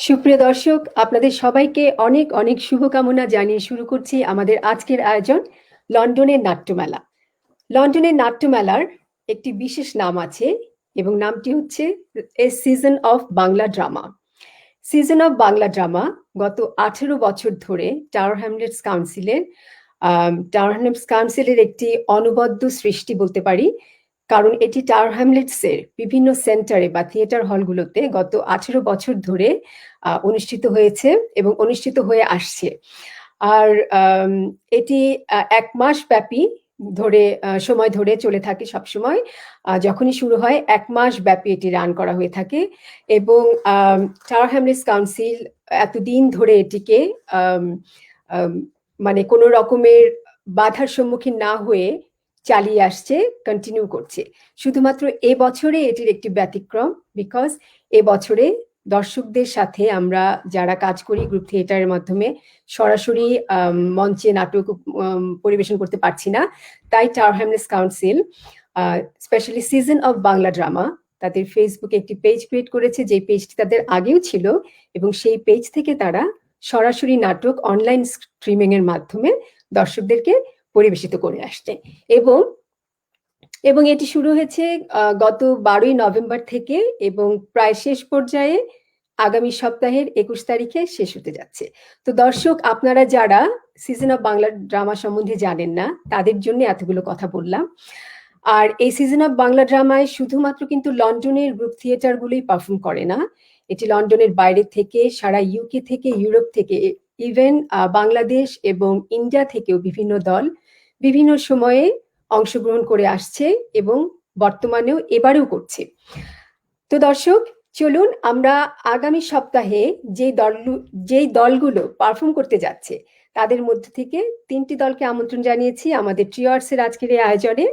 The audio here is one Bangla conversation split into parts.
সুপ্রিয় দর্শক, আপনাদের সবাইকে অনেক অনেক শুভকামনা জানিয়ে শুরু করছি আমাদের আজকের আয়োজন লন্ডনের নাট্যমেলা। লন্ডনের নাট্যমেলার একটি বিশেষ নাম আছে এবং নামটি হচ্ছে a season of Bangla drama. Season of Bangla drama গত 18 বছর ধরে টাওয়ার হ্যামলেটস কাউন্সিলের একটি অনবদ্য সৃষ্টি বলতে পারি, কারণ এটি টাওয়ার হ্যামলেটসের বিভিন্ন সেন্টারে বা থিয়েটার হলগুলোতে গত 18 বছর ধরে অনুষ্ঠিত হয়েছে এবং অনুষ্ঠিত হয়ে আসছে। আর এটি 1 মাস ব্যাপী সময় ধরে চলে থাকে। সবসময় যখনই শুরু হয় 1 মাস ব্যাপী এটি রান করা হয়ে থাকে এবং টাওয়ার হ্যামলেটস কাউন্সিল এতদিন ধরে এটিকে মানে কোনো রকমের বাধার সম্মুখীন না হয়ে চালিয়ে আসছে, কন্টিনিউ করছে। শুধুমাত্র এবছরে এটির একটি ব্যতিক্রম, বিকজ এবছরে দর্শকদের সাথে আমরা যারা কাজ করি গ্রুপ থিয়েটারের মাধ্যমে সরাসরি মঞ্চে নাটক পরিবেশন করতে পারছি না। তাই tower Hamlets council specially season of Bangla drama তাদের ফেসবুকে একটি পেজ ক্রিয়েট করেছে, যে পেজটি তাদের আগেও ছিল এবং সেই পেজ থেকে তারা সরাসরি নাটক অনলাইন স্ট্রিমিং এর মাধ্যমে দর্শকদেরকে পরিবেশিত করে আসছে। এবং এটি শুরু হয়েছে গত 12ই নভেম্বর থেকে এবং প্রায় শেষ পর্যায়ে আগামী সপ্তাহের 21 তারিখে শেষ হতে যাচ্ছে। তো দর্শক, আপনারা যারা সিজন অফ বাংলা ড্রামা সম্বন্ধে জানেন না, তাদের জন্য এতগুলো কথা বললাম। আর এই সিজন অফ বাংলা ড্রামায় শুধুমাত্র কিন্তু লন্ডনের গ্রুপ থিয়েটার গুলোই পারফর্ম করে না, এটি লন্ডনের বাইরে থেকে, সারা ইউকে থেকে, ইউরোপ থেকে, ইভেন বাংলাদেশ এবং ইন্ডিয়া থেকেও বিভিন্ন দল বিভিন্ন সময়ে অংশগ্রহণ করে আসছে এবং বর্তমানেও এবারেও করছে। তো দর্শক, চলুন আমরা আগামী সপ্তাহে যেই দলগুলো পারফর্ম করতে যাচ্ছে তাদের মধ্যে থেকে 3টি দলকে আমন্ত্রণ জানিয়েছি আমাদের ট্রিও আর্টসের আজকের এই আয়োজনে।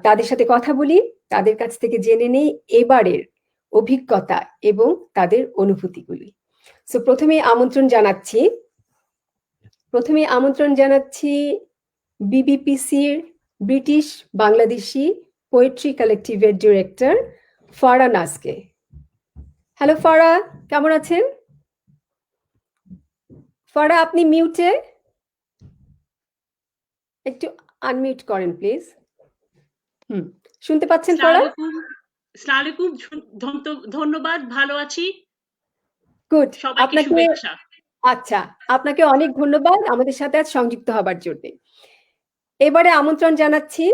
তাদের সাথে কথা বলি, তাদের কাছ থেকে জেনে নেই এবারের অভিজ্ঞতা এবং তাদের অনুভূতিগুলি। সো প্রথমে আমন্ত্রণ জানাচ্ছি বিবিপিসির ব্রিটিশ বাংলাদেশি পোয়েট্রি কালেকটিভের ডিরেক্টর ফারা নাজকে। হ্যালো ফারা, কেমন আছেন? ফারা, আপনি মিউটে, একটু আনমিউট করেন প্লিজ। শুনতে পাচ্ছেন ফারা? আসসালামু আলাইকুম, ধন্যবাদ, ভালো আছি। গুড, সবাইকে শুভেচ্ছা। আচ্ছা, আপনাকে অনেক ধন্যবাদ আমাদের সাথে আজ সংযুক্ত হবার জন্য। এবারে আমন্ত্রণ জানাচ্ছি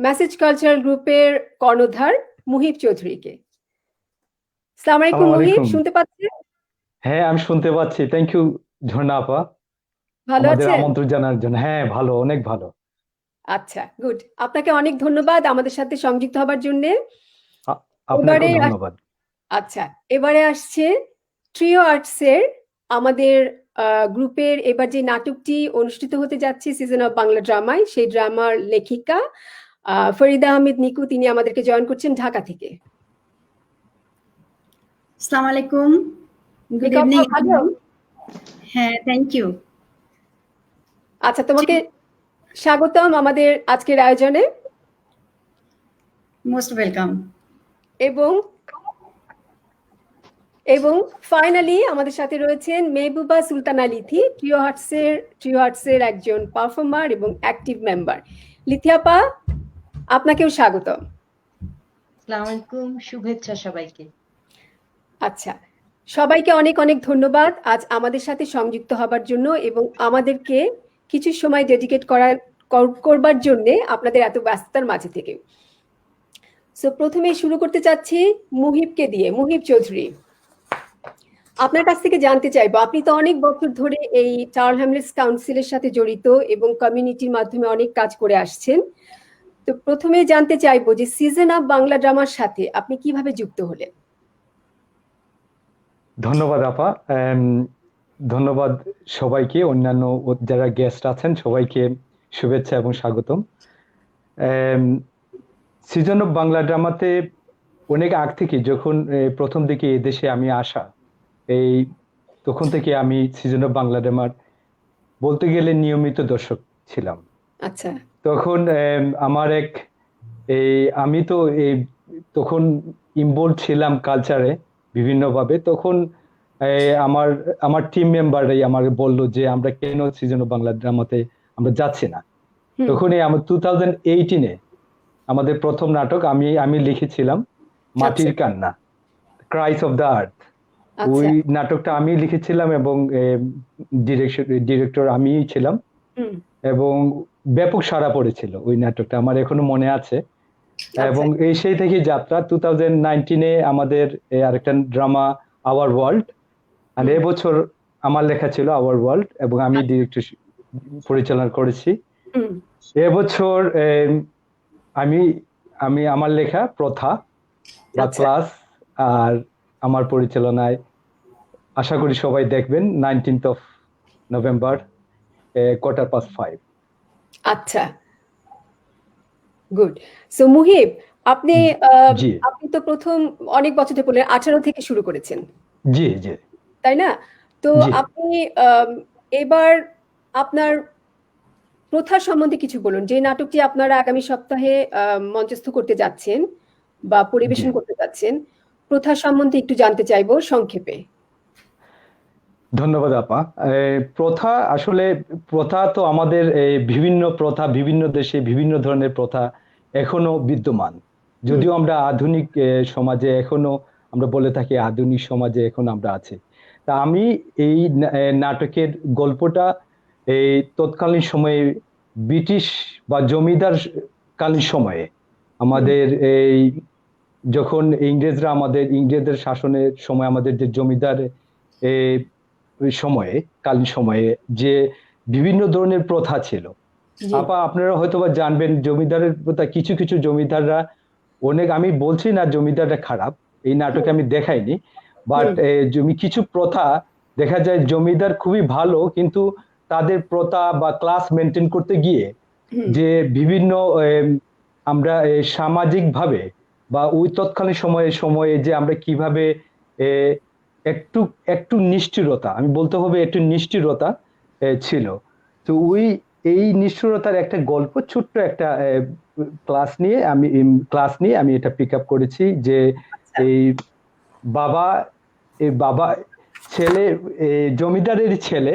মেসেজ কালচারাল গ্রুপের কর্ণধার মুহিব চৌধুরীকে। আসসালামু আলাইকুম মুহিব, শুনতে পাচ্ছেন? হ্যাঁ, আমি শুনতে পাচ্ছি। থ্যাংক ইউ ঝর্ণা আপা, ভালো আমাদের আছেন? আমন্ত্রণ জানার জন্য। হ্যাঁ, ভালো, অনেক ভালো। আচ্ছা, গুড, আপনাকে অনেক ধন্যবাদ আমাদের সাথে সংযুক্ত হবার জন্য। আপনাকে ধন্যবাদ। আচ্ছা, এবারে আসছে ট্রিও আর্টসের আমাদের গ্রুপের এবার যে নাটকটি অনুষ্ঠিত হতে যাচ্ছে সিজন অফ বাংলা ড্রামায়, সেই ড্রামার লেখিকা ফরিদা আহমেদ নিকু, তিনি আমাদেরকে জয়েন করছেন ঢাকা থেকে। আসসালামু আলাইকুম, গুড ইভিনিং। হ্যাঁ, থ্যাংক ইউ। আচ্ছা, তোমাকে স্বাগতম আমাদের আজকের আয়োজনে। Most welcome. এবং ফাইনালি আমাদের সাথে রয়েছেন মেহবুবা সুলতানা লিথি, ট্রিও আর্টসের একজন পারফর্মার এবং অ্যাক্টিভ মেম্বার। লিথি আপা, আপনাকেও স্বাগতম। আসসালামু আলাইকুম, শুভেচ্ছা সবাইকে। আচ্ছা, সবাইকে অনেক অনেক ধন্যবাদ আজ আমাদের সাথে সংযুক্ত হবার জন্য এবং আমাদেরকে কিছু সময় ডেডিকেট করবার জন্য আপনাদের এত ব্যস্ততার মাঝে থেকে। সো প্রথমে শুরু করতে চাচ্ছি মুহিবকে দিয়ে। মুহিব চৌধুরী, আপনার কাছ থেকে জানতে চাইবো, আপনি তো অনেক বছর ধরে এই টাওয়ার হ্যামলেটস কাউন্সিলের সাথে জড়িত এবং কমিউনিটির মাধ্যমে অনেক কাজ করে আসছেন। তো প্রথমে জানতে চাইবো যে সিজন অফ বাংলা ড্রামার সাথে আপনি কিভাবে যুক্ত হলেন? ধন্যবাদ আপা, ধন্যবাদ সবাইকে, অন্যান্য যারা গেস্ট আছেন সবাইকে শুভেচ্ছা এবং স্বাগতম। সিজন অফ বাংলা ড্রামাতে অনেক আগ থেকে, যখন প্রথম দিকে এদেশে আমি আসা, তখন থেকে আমি সিজন অফ বাংলা ড্রামার বলতে গেলে নিয়মিত দর্শক ছিলাম। আচ্ছা, তখন আমার আমি তো এই তখন ইনভলভ ছিলাম কালচারে বিভিন্নভাবে, তখন আমার আমার টিম মেম্বাররাই আমাকে বললো যে আমরা কেন সিজন অফ বাংলা ড্রামাতে আমরা যাচ্ছি না। হুম, তখনই আমার 2018-এ আমাদের প্রথম নাটক আমি আমি লিখেছিলাম, মাটির আচ্ছা কান্না, ক্রাইস অফ দ্য আর্থ। ওই আচ্ছা নাটকটা আমি লিখেছিলাম এবং ডিরেক্টর আমিই ছিলাম, হুম, এবং ব্যাপক সাড়া পড়েছিল ওই নাটকটা, আমার এখনো মনে আছে। আচ্ছা এবং এই সেই থেকে যাত্রা 2019-এ আমাদের আরেকটা ড্রামা আওয়ার ওয়ার্ল্ড, আর হুম, এবছর আমার লেখা ছিল আওয়ার ওয়ার্ল্ড এবং আমি আচ্ছা, ডিরেক্টর পরিচালনা করেছি। হুম, এবছর আমি আমি আমার লেখা প্রথা বা আচ্ছা ক্লাস, আর আমার পরিচালনায় আশা করি সবাই দেখবেন 19th নভেম্বর 5:15। আচ্ছা গুড। সো মুহিব, আপনি জি আপনি তো প্রথম অনেক বছর ধরে বললেন 18 থেকে শুরু করেছেন, জি জি তাই না? তো জি। আপনি এবার আপনার প্রথা সম্বন্ধে কিছু বলুন, যে নাটকটি আপনারা আগামী সপ্তাহে মঞ্চস্থ করতে যাচ্ছেন বা জি পরিবেশন করতে যাচ্ছেন, প্রথা সম্বন্ধে একটু জানতে চাইবো সংক্ষেপে। ধন্যবাদ আপা। প্রথা, আসলে প্রথা তো আমাদের বিভিন্ন প্রথা, বিভিন্ন দেশে বিভিন্ন ধরনের প্রথা এখনো বিদ্যমান, হুম, যদিও আমরা আধুনিক সমাজে এখনো আমরা বলে থাকি আধুনিক সমাজে এখন আমরা আছি। তা আমি এই নাটকের গল্পটা এই তৎকালীন সময়ে ব্রিটিশ বা জমিদার কালীন সময়ে হুম, আমাদের এই যখন ইংরেজদের শাসনের সময় আমাদের যে জমিদার ওই সময়ে, কালীন সময়ে যে বিভিন্ন ধরনের প্রথা ছিল। জি আপা আপনারা হয়তোবা জানবেন জমিদারের প্রথা, কিছু কিছু জমিদাররা অনেক, আমি বলছি না জমিদাররা খারাপ, এই নাটকে হুম, আমি দেখাইনি, বাট হুম, কিছু প্রথা দেখা যায় জমিদার খুবই ভালো, কিন্তু তাদের প্রথা বা ক্লাস মেনটেন করতে গিয়ে হুম, যে বিভিন্ন আমরা সামাজিক ভাবে বা ওই তৎকালীন সময়ে যে আমরা কিভাবে এ, একটু একটু নিষ্ঠুরতা, আমি বলতে হবে একটু নিষ্ঠুরতা ছিল। তো এই নিষ্ঠুরতার একটা গল্প, ছোট্ট একটা ক্লাস নিয়ে আমি এটা পিক আপ করেছি, যে আচ্ছা এই বাবা বাবা ছেলে, জমিদারের ছেলে,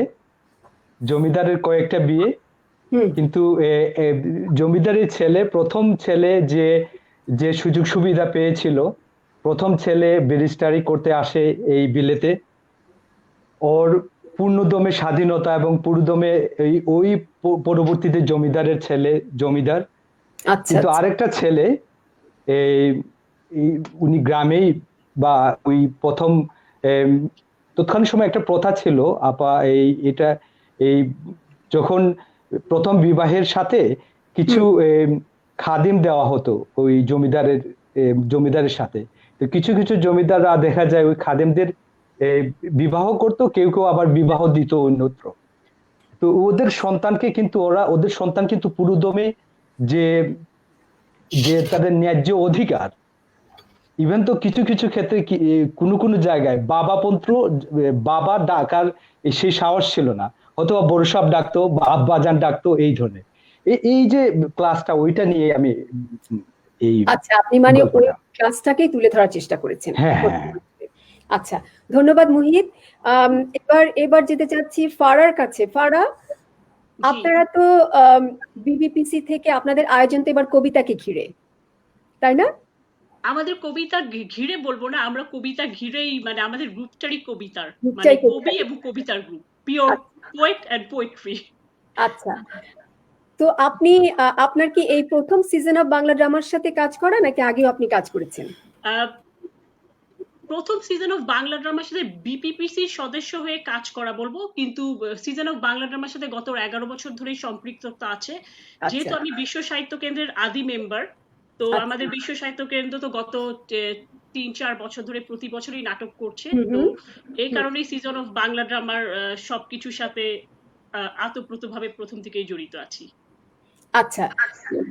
জমিদারের কয়েকটা বিয়ে, হুম, কিন্তু জমিদারের ছেলে, প্রথম ছেলে যে যে সুযোগ সুবিধা পেয়েছিল, প্রথম ছেলে ব্যারিস্টারি করতে আসে এই বিলেতে, ওর পূর্ণদমে স্বাধীনতা এবং পুরোদমে ওই পরবর্তীতে জমিদারের ছেলে জমিদার। আচ্ছা কিন্তু আচ্ছা আরেকটা ছেলে এই উনি গ্রামেই বা ওই প্রথম এম, তৎকালীন সময় একটা প্রথা ছিল আপা, এটা এই যখন প্রথম বিবাহের সাথে কিছু হুম, খাদিম দেওয়া হতো ওই জমিদারের সাথে। তো কিছু কিছু জমিদাররা দেখা যায় ওই খাদিমদের বিবাহ করতো, কেউ কেউ আবার বিবাহ দিত অন্যত্র। তো ওদের সন্তান কিন্তু পুরোদমে যে যে তাদের ন্যায্য অধিকার, ইভেন তো কিছু কিছু ক্ষেত্রে কোনো কোনো জায়গায় বাবা ডাকার সেই সাহস ছিল না, অথবা বড় সাহেব ডাকতো বা আব্বাজান ডাকতো, এই ধরনের এই যে ক্লাসটা, ওইটা নিয়ে আমি এই আচ্ছা, আপনি মানে ওই গল্পটা। ক্লাসটাকেই তুলে ধরার চেষ্টা করেছেন হ্যাঁ হ্যাঁ প্রথম হ্যাঁ। অংশে। আচ্ছা, ধন্যবাদ মুহিত। এবার এবার যেতে চাচ্ছি ফারার কাছে। ফারা, জি, আপনারা তো বিবিপিসি থেকে আপনাদের আয়োজন তো এবার কবিতাকে ঘিরে, তাই না? আমাদের কবিতা ঘিরে বলবো না, আমরা কবিতা ঘিরেই, মানে আমাদের গ্রুপটারই কবিতার, মানে রূপচাই কবিতা। কবি এবং কবিতার group, pure poet and poetry. আচ্ছা, তো আপনি আপনার কি এই প্রথম সিজন অফ বাংলা ড্রামার সাথে কাজ করা, নাকি আগেও আপনি কাজ করেছেন? প্রথম সিজন অফ বাংলা ড্রামার সাথে বিপিপিসির সদস্য হয়ে কাজ করা বলবো, কিন্তু সিজন অফ বাংলা ড্রামার সাথে গত 11 বছর ধরেই সম্পৃক্ততা আছে, যেহেতু আচ্ছা আমি বিশ্ব সাহিত্য কেন্দ্রের আদি মেম্বার। তো আচ্ছা আমাদের বিশ্ব সাহিত্য কেন্দ্র তো গত 3-4 বছর ধরে প্রতি বছরই নাটক করছে। হুম তো হুম এই হুম, কারণেই সিজন অফ বাংলা ড্রামার সবকিছুর সাথে আতপ্রোতভাবে প্রথম থেকেই জড়িত আছি। আচ্ছা।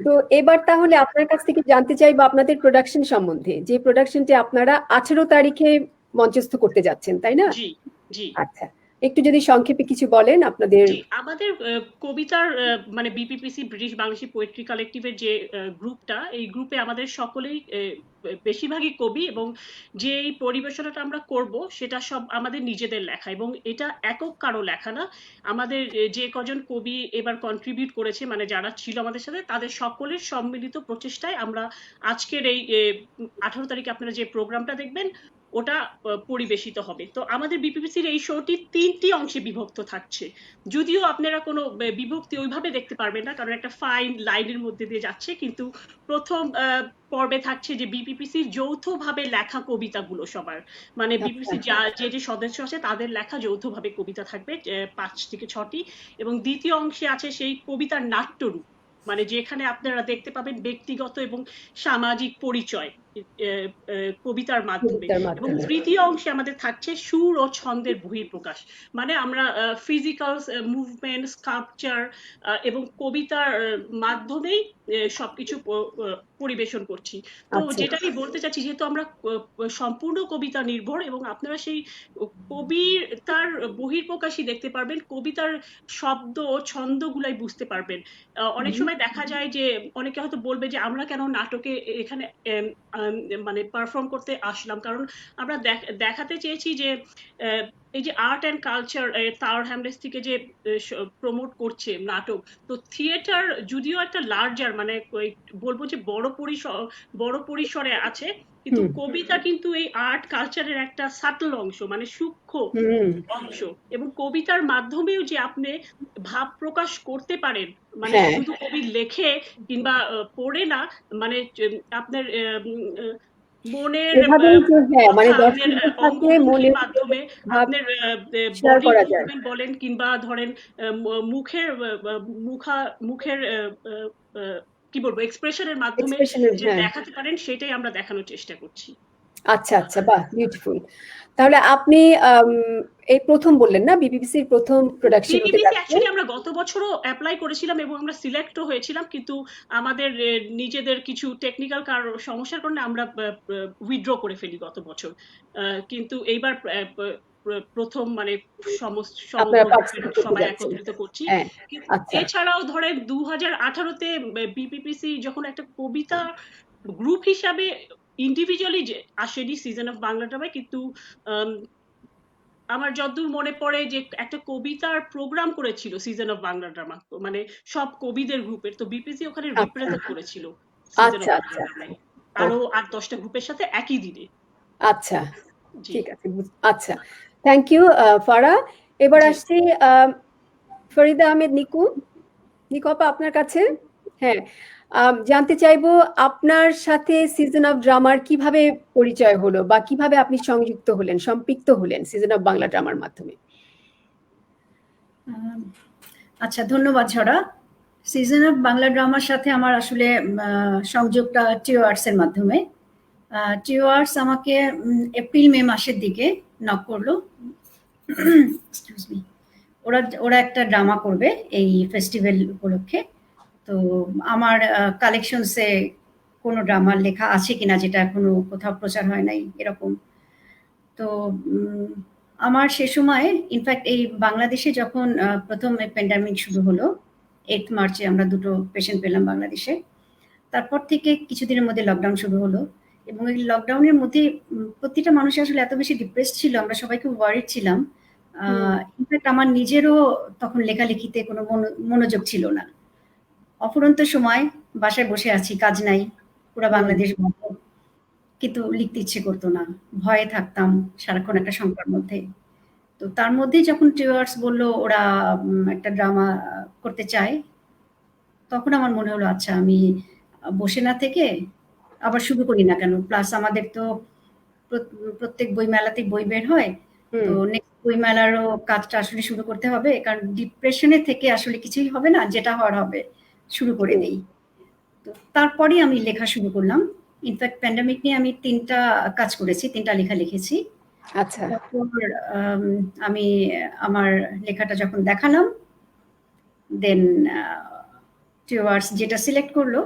তো এবার তাহলে আপনার কাছ থেকে জানতে চাইবো আপনাদের প্রোডাকশন সম্বন্ধে, যে প্রোডাকশনটি আপনারা 18 তারিখে মঞ্চস্থ করতে যাচ্ছেন, তাই না? জি, জি, আচ্ছা, একটু যদি সংক্ষেপে কিছু বলেন আপনাদের। জি। আমাদের কবিতার মানে বিপিপিসি ব্রিটিশ বাংলাদেশি পোয়েট্রি কালেক্টিভের যে গ্রুপটা, এই গ্রুপে আমাদের সকলেই বেশিরভাগই কবি, এবং যে এই পরিবেশনাটা আমরা করব সেটা সব আমাদের নিজেদের লেখা, এবং এটা একক কারো লেখা না। আমাদের যে কজন কবি এবার কন্ট্রিবিউট করেছে, মানে যারা ছিল আমাদের সাথে, তাদের সকলের সম্মিলিত প্রচেষ্টায় আমরা আজকের এই 18 তারিখে আপনারা যে প্রোগ্রামটা দেখবেন ওটা পরিবেশিত হবে। তো আমাদের বিপিপিসির এই শোটি 3টি অংশে বিভক্ত থাকছে, যদিও আপনারা কোনো বিভক্তি ওইভাবে দেখতে পারবেন না, কারণ একটা ফাইন লাইনের মধ্যে দিয়ে যাচ্ছে। কিন্তু প্রথম পর্বে থাকছে যে বিপিপিসির যৌথভাবে লেখা কবিতাগুলো সবার, মানে বিপিপিসি যে সদস্য আছে তাদের লেখা যৌথভাবে কবিতা থাকবে 5 থেকে 6টি, এবং দ্বিতীয় অংশে আছে সেই কবিতার নাট্যরূপ, মানে যেখানে আপনারা দেখতে পাবেন ব্যক্তিগত এবং সামাজিক পরিচয় কবিতার মাধ্যমে। এবং তৃতীয় অংশে আমাদের থাকছে সুর ও ছন্দের বহিঃপ্রকাশ, মানে আমরা ফিজিক্যাল মুভমেন্ট, স্কাল্পচার এবং কবিতার মাধ্যমেই সবকিছু পরিবেশন করছি। তো যেটা আমি বলতে চাচ্ছি, যেহেতু আমরা সম্পূর্ণ কবিতা নির্ভর, এবং আপনারা সেই কবিতার বহিঃপ্রকাশই দেখতে পারবেন, কবিতার শব্দ ও ছন্দগুলাই বুঝতে পারবেন। অনেক সময় দেখা যায় যে অনেকে হয়তো বলবে যে আমরা কেন নাটকে এখানে মানে পারফর্ম করতে আসলাম, কারণ আমরা দেখাতে চেয়েছি যে এই যে art and culture tower Hamlets থেকে যে প্রমোট করছে নাটক, তো থিয়েটার যদিও একটা লার্জার, মানে বলবো যে বড় পরিসরে আছে, কিন্তু কবিতা কিন্তু এই আর্ট কালচারের একটা সাটল অংশ, মানে সূক্ষ্ম অংশ, এবং কবিতার মাধ্যমেও যে আপনি ভাব প্রকাশ করতে পারেন, মানে শুধু কবি লেখে কিংবা পড়ে না, মানে আপনার মনের মাধ্যমে আপনার বডি মুভমেন্ট বলেন, কিংবা ধরেন মুখের কি বলবো এক্সপ্রেশনের মাধ্যমে যে দেখাতে পারেন, সেটাই আমরা দেখানোর চেষ্টা করছি। আচ্ছা আচ্ছা, বাহ, বিউটিফুল। তাহলে আপনি এই প্রথম বললেন না বিপিপিসির প্রথম প্রোডাকশন হতে যাচ্ছে? অ্যাকচুয়ালি আমরা গত বছরও অ্যাপ্লাই করেছিলাম এবং আমরা সিলেক্টও হয়েছিলাম, কিন্তু আমাদের নিজেদের কিছু টেকনিক্যাল সমস্যার কারণে আমরা উইথড্র করে ফেলি গত বছর। কিন্তু এইবার প্রথম মানে সবাই একত্রিত করছি। এছাড়াও ধরেন 2018-তে বিপিপিসি যখন একটা কবিতা গ্রুপ হিসাবে ইন্ডিভিজুয়ালি আসেনি সিজন অফ বাংলা ড্রামায়, কিন্তু আমার যতদূর মনে পড়ে যে একটা কবিতার প্রোগ্রাম করেছিল সিজন অফ বাংলা ড্রামা, মানে সব কবিদের গ্রুপের, তো বিপিসি ওখানে রিপ্রেজেন্ট করেছিল সিজন অফ বাংলা ড্রামায় আরো 8-10টা গ্রুপের সাথে একই দিনে। আচ্ছা, ঠিক আছে, আচ্ছা, থ্যাংক ইউ ফারা। এবার আসছি ফরিদা আহমেদ নিকু। নিকু আপা, আপনার কাছে হ্যাঁ জানতে চাইবো আপনার সাথে সিজন অফ ড্রামার কিভাবে পরিচয় হলো, বা কিভাবে আপনি সংযুক্ত হলেন, সম্পৃক্ত হলেন সিজন অফ বাংলা ড্রামার মাধ্যমে? আচ্ছা, ধন্যবাদ ঝরা। সিজন অফ বাংলা ড্রামার সাথে আমার আসলে সংযোগটা টিও আর্টস এর মাধ্যমে। টিও আর্টস আমাকে এপ্রিল মে মাসের দিকে নক করলো, এক্সকিউজ মি, ওরা একটা ড্রামা করবে এই ফেস্টিভ্যাল উপলক্ষে। তো আমার কালেকশনসে কোনো ড্রামার লেখা আছে কিনা যেটা এখনো কোথাও প্রচার হয় নাই এরকম। তো আমার সে সময় ইনফ্যাক্ট এই বাংলাদেশে যখন প্রথম প্যান্ডামিক শুরু হলো 8 মার্চে আমরা 2টো পেশেন্ট পেলাম বাংলাদেশে, তারপর থেকে কিছুদিনের মধ্যে লকডাউন শুরু হলো, এবং এই লকডাউনের মধ্যে প্রতিটা মানুষ আসলে এত বেশি ডিপ্রেসড ছিল, আমরা সবাই খুব ওয়ারিড ছিলাম। ইনফ্যাক্ট আমার নিজেরও তখন লেখালেখিতে কোনো মনোযোগ ছিল না। অফুরন্ত সময় বাসায় বসে আছি, কাজ নাই, পুরো বাংলাদেশ বন্ধ, কিন্তু লিখতে ইচ্ছে করতো না, ভয়ে থাকতাম সারাক্ষণ একটা শঙ্কার মধ্যে। তো তার মধ্যে যখন টিও আর্টস বললো ওরা একটা ড্রামা করতে চায়, তখন আমার মনে হলো আচ্ছা আমি বসে না থেকে আবার শুরু করি না কেন। প্লাস আমাদের তো প্রত্যেক বই মেলাতেই বই বের হয়, তো নেক্সট বই মেলারও কাজটা আসলে শুরু করতে হবে, কারণ ডিপ্রেশনে থেকে আসলে কিছুই হবে না, যেটা হওয়ার হবে শুরু করে দেই। তো তারপরেই আমি লেখা শুরু করলাম। ইনফ্যাক্ট প্যান্ডামিক নিয়ে আমি 3টা কাজ করেছি, 3টা লেখা লিখেছি। আচ্ছা, আমি আমার লেখাটা যখন দেখালাম, দেন টিও আর্টস যেটা সিলেক্ট করলো,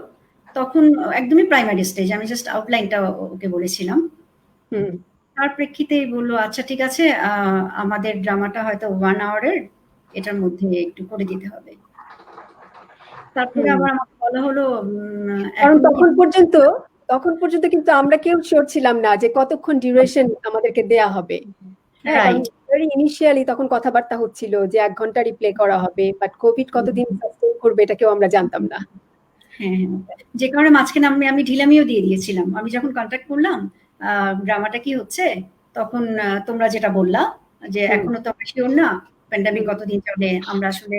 তখন একদমই প্রাইমারি স্টেজ, আমি জাস্ট আউটলাইনটা ওকে বলেছিলাম। তার প্রেক্ষিতে বললো আচ্ছা ঠিক আছে, আমাদের ড্রামাটা হয়তো 1 আওয়ারের, এটার মধ্যে একটু করে দিতে হবে। তারপরে আবার আমাকে বলা হলো, কারণ তখন পর্যন্ত তখন পর্যন্ত কিন্তু আমরা কেউ শিওর ছিলাম না যে কতক্ষণ ডিউরেশন আমাদেরকে দেয়া হবে। হ্যাঁ, কারণ রাইট। ভেরি ইনিশিয়ালি তখন কথাবার্তা হচ্ছিল যে 1 ঘন্টা রিপ্লে করা হবে, বাট কোভিড কতদিন সাস্টেইন করবে এটা কেউ আমরা জানতাম না। হ্যাঁ, যে কারণে মাঝখানে আমি ঢিলামিও দিয়ে দিয়েছিলাম। আমি যখন কন্ট্যাক্ট করলাম ড্রামাটা কি হচ্ছে, তখন তোমরা যেটা বললা যে এখনো তো আমরা শিওর না প্যান্ডামিক কতদিন চলে, আমরা আসলে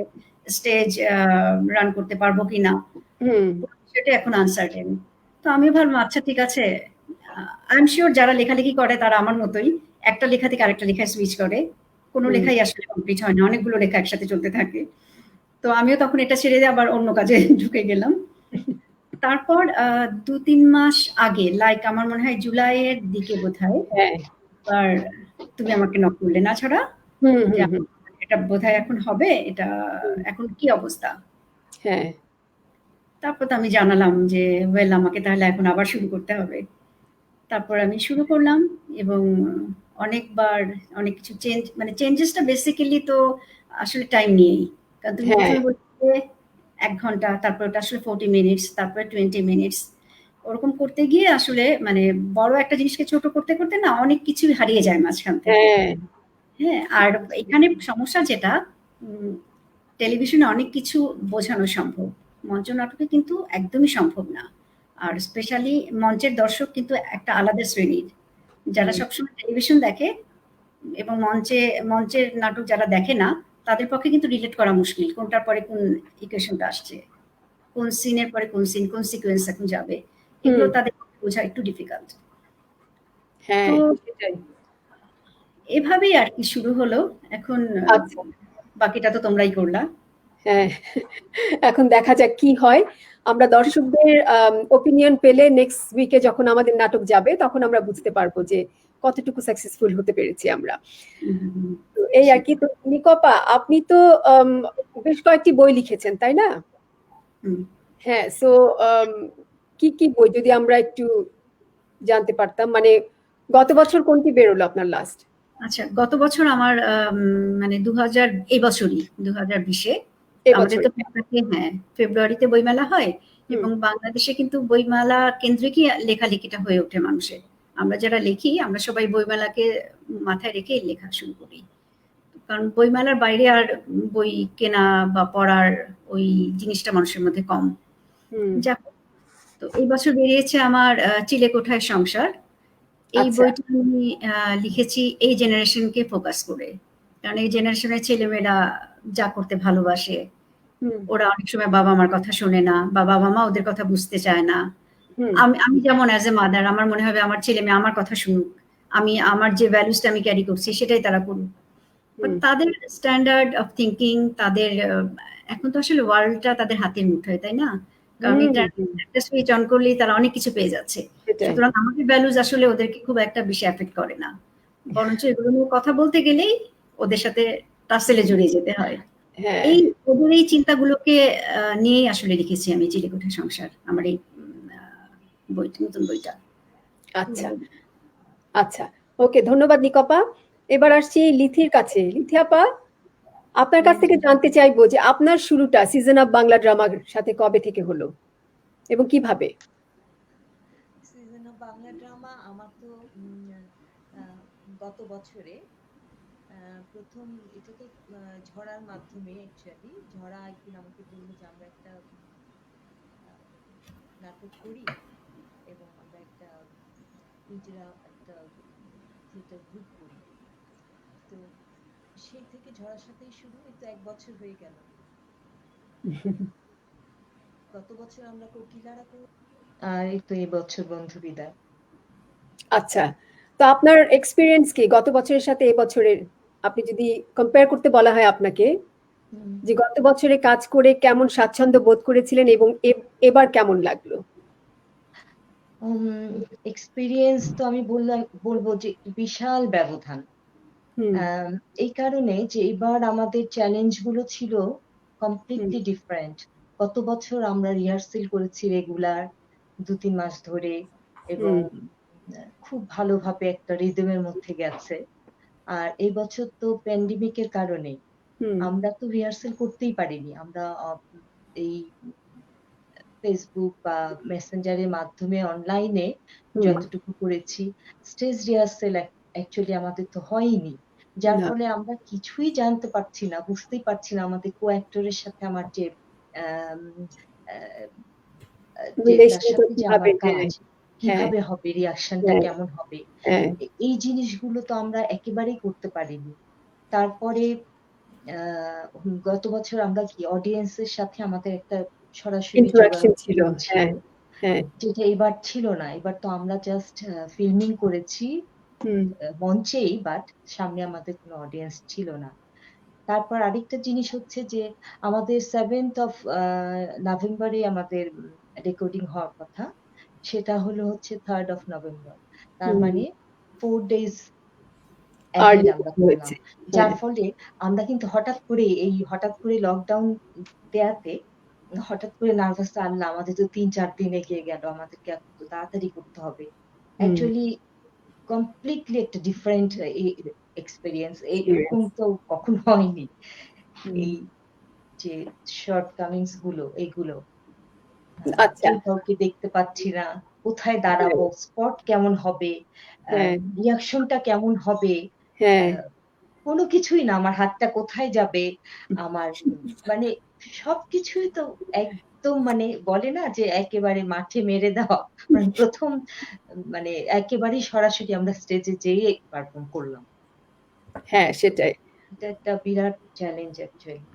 স্টেজ রান করতে পারবো কিনা, সেটা এখন আনসার্টেন। তো আমি ভাবলাম আচ্ছা ঠিক আছে, আই এম শিওর যারা লেখালেখি করে তারা আমার মতোই একটা লেখা থেকে আরেকটা লেখায় সুইচ করে, কোনো লেখাই আসলে কমপ্লিট হয় না, অনেকগুলো লেখা একসাথে চলতে থাকে। তো আমিও তখন এটা ছেড়ে দিয়ে আবার অন্য কাজে ঢুকে গেলাম। তারপর 2-3 মাস আগে, লাইক আমার মনে হয় জুলাইয়ের দিকে বোধহয়, হ্যাঁ, আর তুমি আমাকে নক করলে না ছড়া, যে এটা বোধহয় এখন হবে, এটা এখন কি অবস্থা। হ্যাঁ, তারপর তো আমি জানালাম যে ওয়েল আমাকে তাহলে এখন আবার শুরু করতে হবে। তারপর আমি শুরু করলাম এবং অনেকবার অনেক কিছু চেঞ্জেসটা বেসিক্যালি তো আসলে টাইম নিয়েই, কারণ তুমি হ্যাঁ। প্রথমে বলতে 1 ঘন্টা, তারপর ওটা আসলে 40 মিনিটস, তারপরে 20 মিনিটস, ওরকম করতে গিয়ে আসলে বড় একটা জিনিসকে ছোট করতে করতে না অনেক কিছু হারিয়ে যায় মাঝখান থেকে। হ্যাঁ, আর এখানে সমস্যা যেটা, টেলিভিশনে অনেক কিছু বোঝানো সম্ভব, মঞ্চ নাটকে কিন্তু একদমই সম্ভব না। আর স্পেশালি মঞ্চের দর্শক কিন্তু একটা আলাদা শ্রেণীর, যারা সবসময় টেলিভিশন দেখে এবং মঞ্চের নাটক যারা দেখে না, তাদের পক্ষে কিন্তু রিলেট করা মুশকিল, কোনটার পরে কোন ইকুয়েশনটা আসছে, কোন সিনের পরে কোন সিন, কোন সিকোয়েন্স এখন যাবে, এগুলো তাদের বোঝা একটু ডিফিকাল্ট। তো এভাবেই আর কি শুরু হলো। এখন বাকিটা তো তোমরাই করলা। হ্যাঁ, এখন দেখা যাক কি হয়। আমরা দর্শকদের ওপিনিয়ন পেলে নেক্সট উইকে যখন আমাদের নাটক যাবে তখন আমরা বুঝতে পারবো যে কতটুকু সাকসেসফুল হতে পেরেছি আমরা। তো এই আর কি। তো নিকপা, আপনি তো বেশ কয়েকটি বই লিখেছেন, তাই না? হ্যাঁ, সো কি কি বই যদি আমরা একটু জানতে পারতাম, মানে গত বছর কোনটি বেরোলো আপনার লাস্ট? আচ্ছা, গত বছর আমার এই বছরই 2020-এ আমাদের তো ফেব্রুয়ারিতে বইমেলা হয় এবং বাংলাদেশে কিন্তু বইমেলা কেন্দ্রিকই লেখালেখিটা হয়ে ওঠে মানুষের। আমরা যারা লিখি আমরা সবাই বইমেলাকে মাথায় রেখে লেখা শুরু করি, কারণ বইমেলার বাইরে আর বই কেনা বা পড়ার ওই জিনিসটা মানুষের মধ্যে কম। তো এই বছর বেরিয়েছে আমার চিলেকোঠায় সংসার। এই বইটা আমি লিখেছি এই জেনারেশনকে ফোকাস করে, কারণ এই জেনারেশনের ছেলেমেয়েরা যা করতে ভালোবাসে, ওরা অনেক সময় বাবা মার কথা শোনে না বা বাবা মা ওদের কথা বুঝতে চায় না। আমি যেমন অ্যাজ এ মাদার আমার মনে হবে আমার ছেলে মেয়ে আমার কথা শুনুক, আমি আমার যে ভ্যালুসটা আমি ক্যারি করছি সেটাই তারা করুক। তাদের স্ট্যান্ডার্ড অফ থিঙ্কিং, তাদের এখন তো আসলে ওয়ার্ল্ডটা তাদের হাতের মুঠোয়, তাই না? কারণ একটা সুইচ অন করলেই তারা অনেক কিছু পেয়ে যাচ্ছে। সুতরাং আমাদের ভ্যালুজ আসলে ওদেরকে খুব একটা বেশি এফেক্ট করে না, বরঞ্চ এগুলো নিয়ে কথা বলতে গেলেই ওদের সাথে টাসেলে জড়িয়ে যেতে হয়। এই ওদের এই চিন্তাগুলোকে নিয়েই আসলে লিখেছি আমি চিলেকোঠা সংসার, আমার এই বইটা, নতুন বইটা। আচ্ছা আচ্ছা, ওকে, ধন্যবাদ নিকপা। এবার আসছি লিথির কাছে। লিথি আপা, আপনার কাছ থেকে জানতে চাইবো যে আপনার শুরুটা সিজন অফ বাংলা ড্রামার সাথে কবে থেকে হলো এবং কিভাবে? সিজন অফ বাংলা ড্রামা আমার তো গত বছরে প্রথম এটাকে ঝড়ার মাধ্যমে, অ্যাকচুয়ালি ঝড়া একদিন আমাকে বললো যে আমরা একটা নাটক করি এবং আমরা একটা থিয়েটার গ্রুপ করি। তো সেই থেকে ঝড়ার সাথেই শুরু, কিন্তু 1 বছর হয়ে গেল। গত বছর আমরা কোকিলারা করি, আর এই তো এই বছর বন্ধু বিদায়। আচ্ছা, তো আপনার এক্সপিরিয়েন্স কি গত বছরের সাথে এই বছরের? আপনি যদি কম্পেয়ার করতে বলা হয় আপনাকে, যে গত বছরে কাজ করে কেমন স্বাচ্ছন্দ্য বোধ করেছিলেন এবং এবার কেমন লাগলো? এক্সপিরিয়েন্স তো আমি বলবো যে বিশাল ব্যবধান। এই কারণে যে এবার আমাদের চ্যালেঞ্জ গুলো ছিল কমপ্লিটলি ডিফারেন্ট। গত বছর আমরা রিহার্সেল করেছি রেগুলার 2-3 মাস ধরে এবং খুব ভালোভাবে একটা রিদমের মধ্যে গেছে। আর এই বছর তো প্যান্ডেমিকের কারণে আমরা তো রিহার্সেল করতেই পারিনি। আমরা এই ফেসবুক বা মেসেঞ্জারের মাধ্যমে অনলাইনে হুম, যতটুকু করেছি, স্টেজ রিহার্সেল অ্যাকচুয়ালি আমাদের তো হয়নি, যার না ফলে আমরা কিছুই জানতে পারছি না, বুঝতেই পারছি না আমাদের কো অ্যাক্টরের সাথে আমার যে আম, আহ, যে তার রিলেশনটা সাথে যে কিভাবে আমার হ্যাঁ কাজ হ্যাঁ কিভাবে হবে, রিয়াকশনটা হ্যাঁ কেমন হবে, হ্যাঁ এই জিনিসগুলো তো আমরা একেবারেই করতে পারিনি। তারপরে গত বছর আমরা কি অডিয়েন্সের সাথে আমাদের একটা সরাসরি ইন্টারাকশন ছিল যোগাযোগ ছিল, হ্যাঁ হ্যাঁ যেটা এবার ছিল না। এবার তো আমরা জাস্ট ফিল্মিং করেছি হুম মঞ্চেই, বাট সামনে আমাদের কোনো অডিয়েন্স ছিল না। তারপর আরেকটা জিনিস হচ্ছে যে আমাদের 7th অফ নভেম্বরে আমাদের রেকর্ডিং হওয়ার কথা, সেটা হলো হচ্ছে 3rd অফ নভেম্বর। তার হুম মানে 4 days অ্যাহেড আর্লি আমরা করলাম, হয়েছে যার হ্যাঁ ফলে আমরা কিন্তু হঠাৎ করে লকডাউন দেয়াতে হঠাৎ করে নার্ভাস আল্লাহ, আমাদের তো 3-4 দিন এগিয়ে গেল, আমাদেরকে এত তাড়াতাড়ি করতে হবে। হুম অ্যাকচুয়ালি কমপ্লিটলি একটা ডিফারেন্ট এক্সপিরিয়েন্স, এরকম এক্সপিরিয়েন্স তো কখনো হয়নি। হুম এই যে শর্ট কামিংস গুলো এইগুলো, আচ্ছা কেউ কাউকে দেখতে পাচ্ছি না, কোথায় হ্যাঁ দাঁড়াবো, স্পট কেমন হবে, হ্যাঁ রিয়াকশনটা কেমন হবে, হ্যাঁ কোনো কিছুই না, আমার হাতটা কোথায় যাবে, আমার মানে সবকিছুই তো একদম মানে বলে না যে একেবারে মাঠে মেরে দেওয়া, মানে প্রথম মানে একেবারেই সরাসরি আমরা স্টেজে যেয়ে পারফর্ম করলাম। হ্যাঁ সেটাই এটা একটা বিরাট চ্যালেঞ্জ অ্যাকচুয়ালি।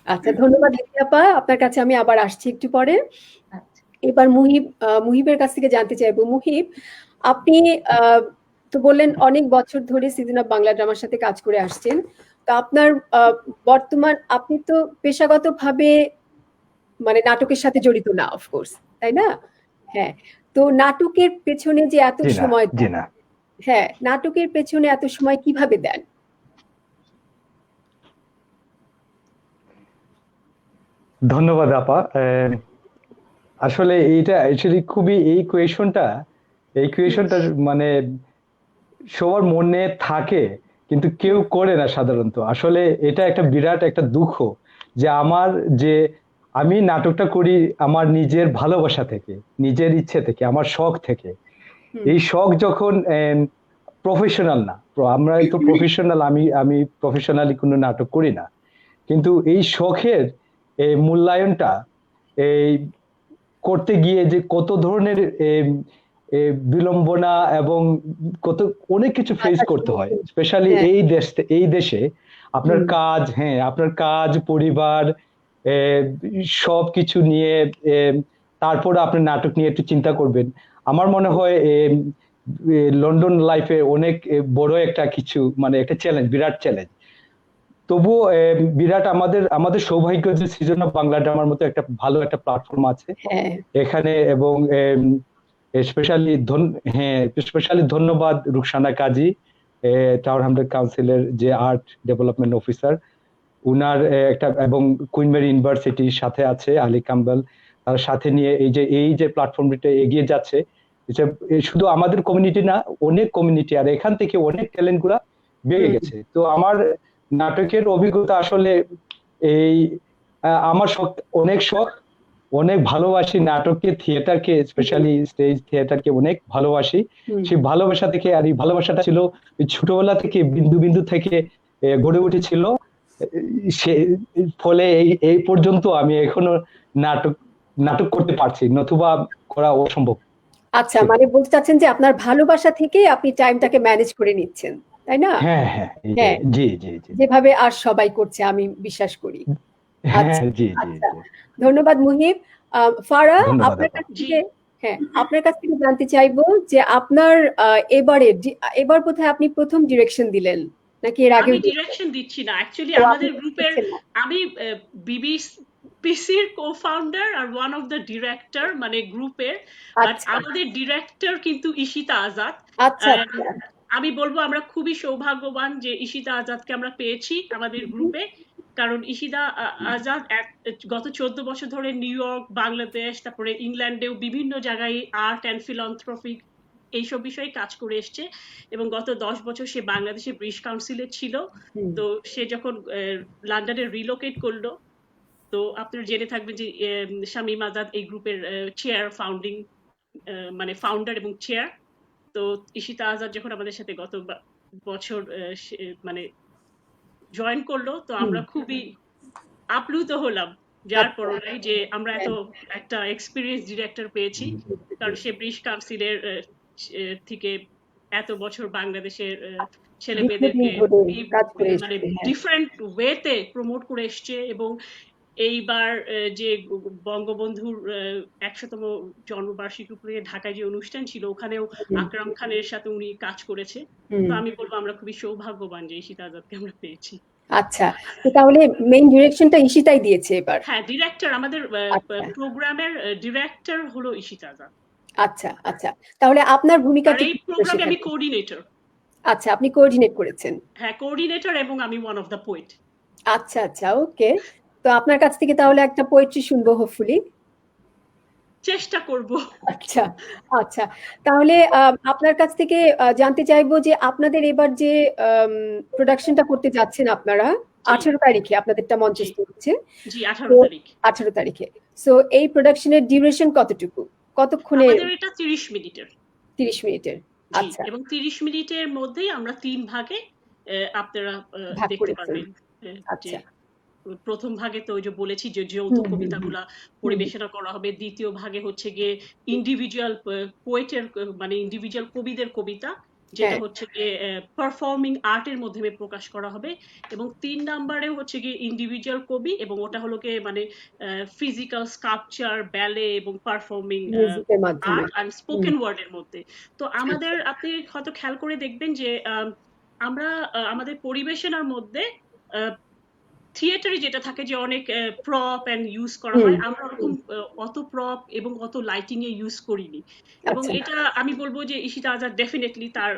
আচ্ছা ধন্যবাদ লিপি আপা আপনার কাছে আমি আবার আসছি একটু পরে আচ্ছা, এবার মুহিবের কাছ থেকে জানতে চাইবো মুহিব আপনি তো বললেন অনেক বছর ধরে সিজন অফ বাংলা ড্রামার সাথে কাজ করে আসছেন তো আপনার বর্তমান আপনি তো পেশাগতভাবে মানে নাটকের সাথে জড়িত না অফকোর্স তাই না হ্যাঁ তো নাটকের পেছনে যে এত জি না সময় জি দেন না হ্যাঁ নাটকের পেছনে এত সময় কিভাবে দেন ধন্যবাদ আপা আসলে এইটা অ্যাকচুয়ালি খুবই এই কোয়েশনটা মানে সবার মনে থাকে কিন্তু কেউ করে না সাধারণত আসলে এটা একটা বিরাট একটা দুঃখ যে যে আমি নাটকটা করি আমার নিজের ভালোবাসা থেকে নিজের ইচ্ছে থেকে আমার শখ থেকে হুম এই শখ যখন প্রফেশনাল না আমরা তো প্রফেশনাল আমি প্রফেশনালি কোনো নাটক করি না কিন্তু এই শখের এই মূল্যায়নটা এই করতে গিয়ে যে কত ধরনের বিড়ম্বনা এবং কত অনেক কিছু ফেস আকাশ করতে হয় স্পেশালি হ্যাঁ এই দেশে আপনার হুম কাজ হ্যাঁ আপনার কাজ পরিবার সব কিছু নিয়ে তারপর আপনি নাটক নিয়ে একটু চিন্তা করবেন আমার মনে হয় লন্ডন লাইফে অনেক বড় একটা কিছু মানে একটা চ্যালেঞ্জ বিরাট চ্যালেঞ্জ তবুও বিরাট আমাদের সৌভাগ্য যে সিজন অফ বাংলা ড্রামার মতো একটা ভালো একটা প্ল্যাটফর্ম আছে হ্যাঁ এখানে এবং স্পেশালি হ্যাঁ স্পেশালি ধন্যবাদ রুকসানা কাজী টাওয়ার হ্যামলেট কাউন্সিলের যে আর্ট ডেভেলপমেন্ট অফিসার উনার একটা এবং কুইন মেরি ইউনিভার্সিটির সাথে আছে আলী কাম্বল তার সাথে নিয়ে এই যে প্ল্যাটফর্মটা এগিয়ে যাচ্ছে শুধু আমাদের কমিউনিটি না অনেক কমিউনিটি আর এখান থেকে অনেক ট্যালেন্ট গুলা বেড়ে হুম গেছে তো আমার নাটকের অভিজ্ঞতা আসলে এই আমার অনেক শখ অনেক ভালোবাসি নাটককে থিয়েটারকে স্পেশালি স্টেজ থিয়েটারকে অনেক ভালোবাসি হুম সেই ভালোবাসা থেকে আর এই ভালোবাসাটা ছিল ছোটবেলা থেকে বিন্দু বিন্দু থেকে গড়ে উঠেছিল সে ফলে এই পর্যন্ত আমি এখনো নাটক নাটক করতে পারছি নতুবা করা অসম্ভব আচ্ছা ছিল মানে বলতে চাচ্ছেন যে আপনার ভালোবাসা থেকে আপনি টাইমটাকে ম্যানেজ করে নিচ্ছেন তাই না হ্যাঁ হ্যাঁ হ্যাঁ জি জি জি যেভাবে আর সবাই করছে আমি বিশ্বাস করি হ্যাঁ আচ্ছা জি জি আচ্ছা জি ধন্যবাদ মুহিব ফারা ধন্যবাদ আপনার আপা কাছ জি থেকে হ্যাঁ আপনার কাছ থেকে জানতে চাইবো যে আপনার এবার বোধহয় আপনি প্রথম ডিরেকশন দিলেন নাকি এর আগেও আমি দিয়েছেন ডিরেকশন দিচ্ছি না অ্যাকচুয়ালি ও আপনি আমাদের গ্রুপের দিচ্ছেন না আমি বিবিসির কো ফাউন্ডার আর ওয়ান অফ দ্য ডিরেক্টর মানে গ্রুপের বাট আচ্ছা আমাদের ডিরেক্টর কিন্তু ঈশিতা আজাদ আচ্ছা আহ, আচ্ছা আমি বলবো আমরা খুবই সৌভাগ্যবান যে ঈশিতা আজাদকে আমরা পেয়েছি আমাদের গ্রুপে কারণ ঈশিতা আজাদ গত 14 বছর ধরে নিউ ইয়র্ক বাংলাদেশ তারপরে ইংল্যান্ডেও বিভিন্ন জায়গায় আর্ট অ্যান্ড ফিলন্থ্রপিক এইসব বিষয়ে কাজ করে এসছে এবং গত 10 বছর সে বাংলাদেশে ব্রিটিশ কাউন্সিলে ছিল হুম তো সে যখন লন্ডনে রিলোকেট করলো তো আপনারা জেনে থাকবেন যে শামীম আজাদ এই গ্রুপের চেয়ার মানে ফাউন্ডার এবং চেয়ার। তো ঈশিতা আজাদ যখন আমাদের সাথে গত বছর মানে জয়েন করলো, তো আমরা খুবই আপ্লুত হলাম, যার পরনাই যে আমরা এত একটা এক্সপিরিয়েন্স ডিরেক্টর পেয়েছি, কারণ সে ব্রিটিশ কাউন্সিলের থেকে এত বছর বাংলাদেশের ছেলে মেয়েদেরকে মানে ডিফারেন্ট ওয়েতে প্রমোট করে এসছে। এবং এইবার যে বঙ্গবন্ধুর 100তম জন্মবার্ষিকী উপলক্ষে ঢাকায় যে অনুষ্ঠান ছিল, ওখানেও আকরাম খানের সাথে উনি কাজ করেছে। তো আমি বলবো আমরা খুবই সৌভাগ্যবান যে ঈশিতা আজাদকে আমরা পেয়েছি। আচ্ছা, তো তাহলে মেইন ডিরেকশনটা ঈশিতাই দিয়েছে এবার? হ্যাঁ, ডিরেক্টর আমাদের প্রোগ্রামের ডিরেক্টর হলো ঈশিতা আজাদ। আচ্ছা আচ্ছা, তাহলে আপনার ভূমিকা আর এই প্রোগ্রামে আমি কোঅর্ডিনেটর। আচ্ছা, আপনি কোঅর্ডিনেট করেছেন? হ্যাঁ, কোঅর্ডিনেটর এবং আমি ওয়ান অফ দ্য পোয়েট। আচ্ছা আচ্ছা, ওকে। তো আপনার কাছ থেকে তাহলে একটা পোয়েট্রি শুনবো হোপফুলি। চেষ্টা করব। আচ্ছা আচ্ছা, তাহলে আপনার কাছ থেকে জানতে চাইবো যে আপনাদের এবার যে প্রোডাকশনটা করতে যাচ্ছেন আপনারা 18 তারিখে আপনাদেরটা মঞ্চস্থ হচ্ছে। জি, 18 তারিখে। সো এই প্রোডাকশনের ডিউরেশন কতটুকু, কতক্ষণে? আমাদের এটা 30 মিনিটের। 30 মিনিটের, আচ্ছা। এবং 30 মিনিটের মধ্যেই আমরা 3 ভাগে আপনারা দেখতে পারবেন। আচ্ছা, প্রথম ভাগে তো ওই যে বলেছি যে যৌথ কবিতাগুলা পরিবেশনা করা হবে, দ্বিতীয় ভাগে হচ্ছে গিয়ে ইন্ডিভিজুয়াল পোয়েটের মানে ইন্ডিভিজুয়াল কবিদের কবিতা, যেটা হচ্ছে গিয়ে পারফর্মিং আর্টের মাধ্যমে প্রকাশ করা হবে, এবং 3 নম্বরে হচ্ছে গিয়ে ইন্ডিভিজুয়াল কবি, এবং ওটা হলো গিয়ে মানে ফিজিক্যাল স্কাল্পচার, ব্যালে এবং পারফর্মিং আর্ট আর স্পোকেন ওয়ার্ডের মধ্যে। তো আমাদের আপনি হয়তো খেয়াল করে দেখবেন যে আমরা আমাদের পরিবেশনার মধ্যে থিয়েটারে যেটা থাকে যে অনেক প্রপ এন্ড ইউজ করা হয়, আমরা ওরকম অত প্রপ এবং অত লাইটিং এ ইউজ করিনি। এবং এটা আমি বলবো যে ঈশিতা আজাদ ডেফিনেটলি তার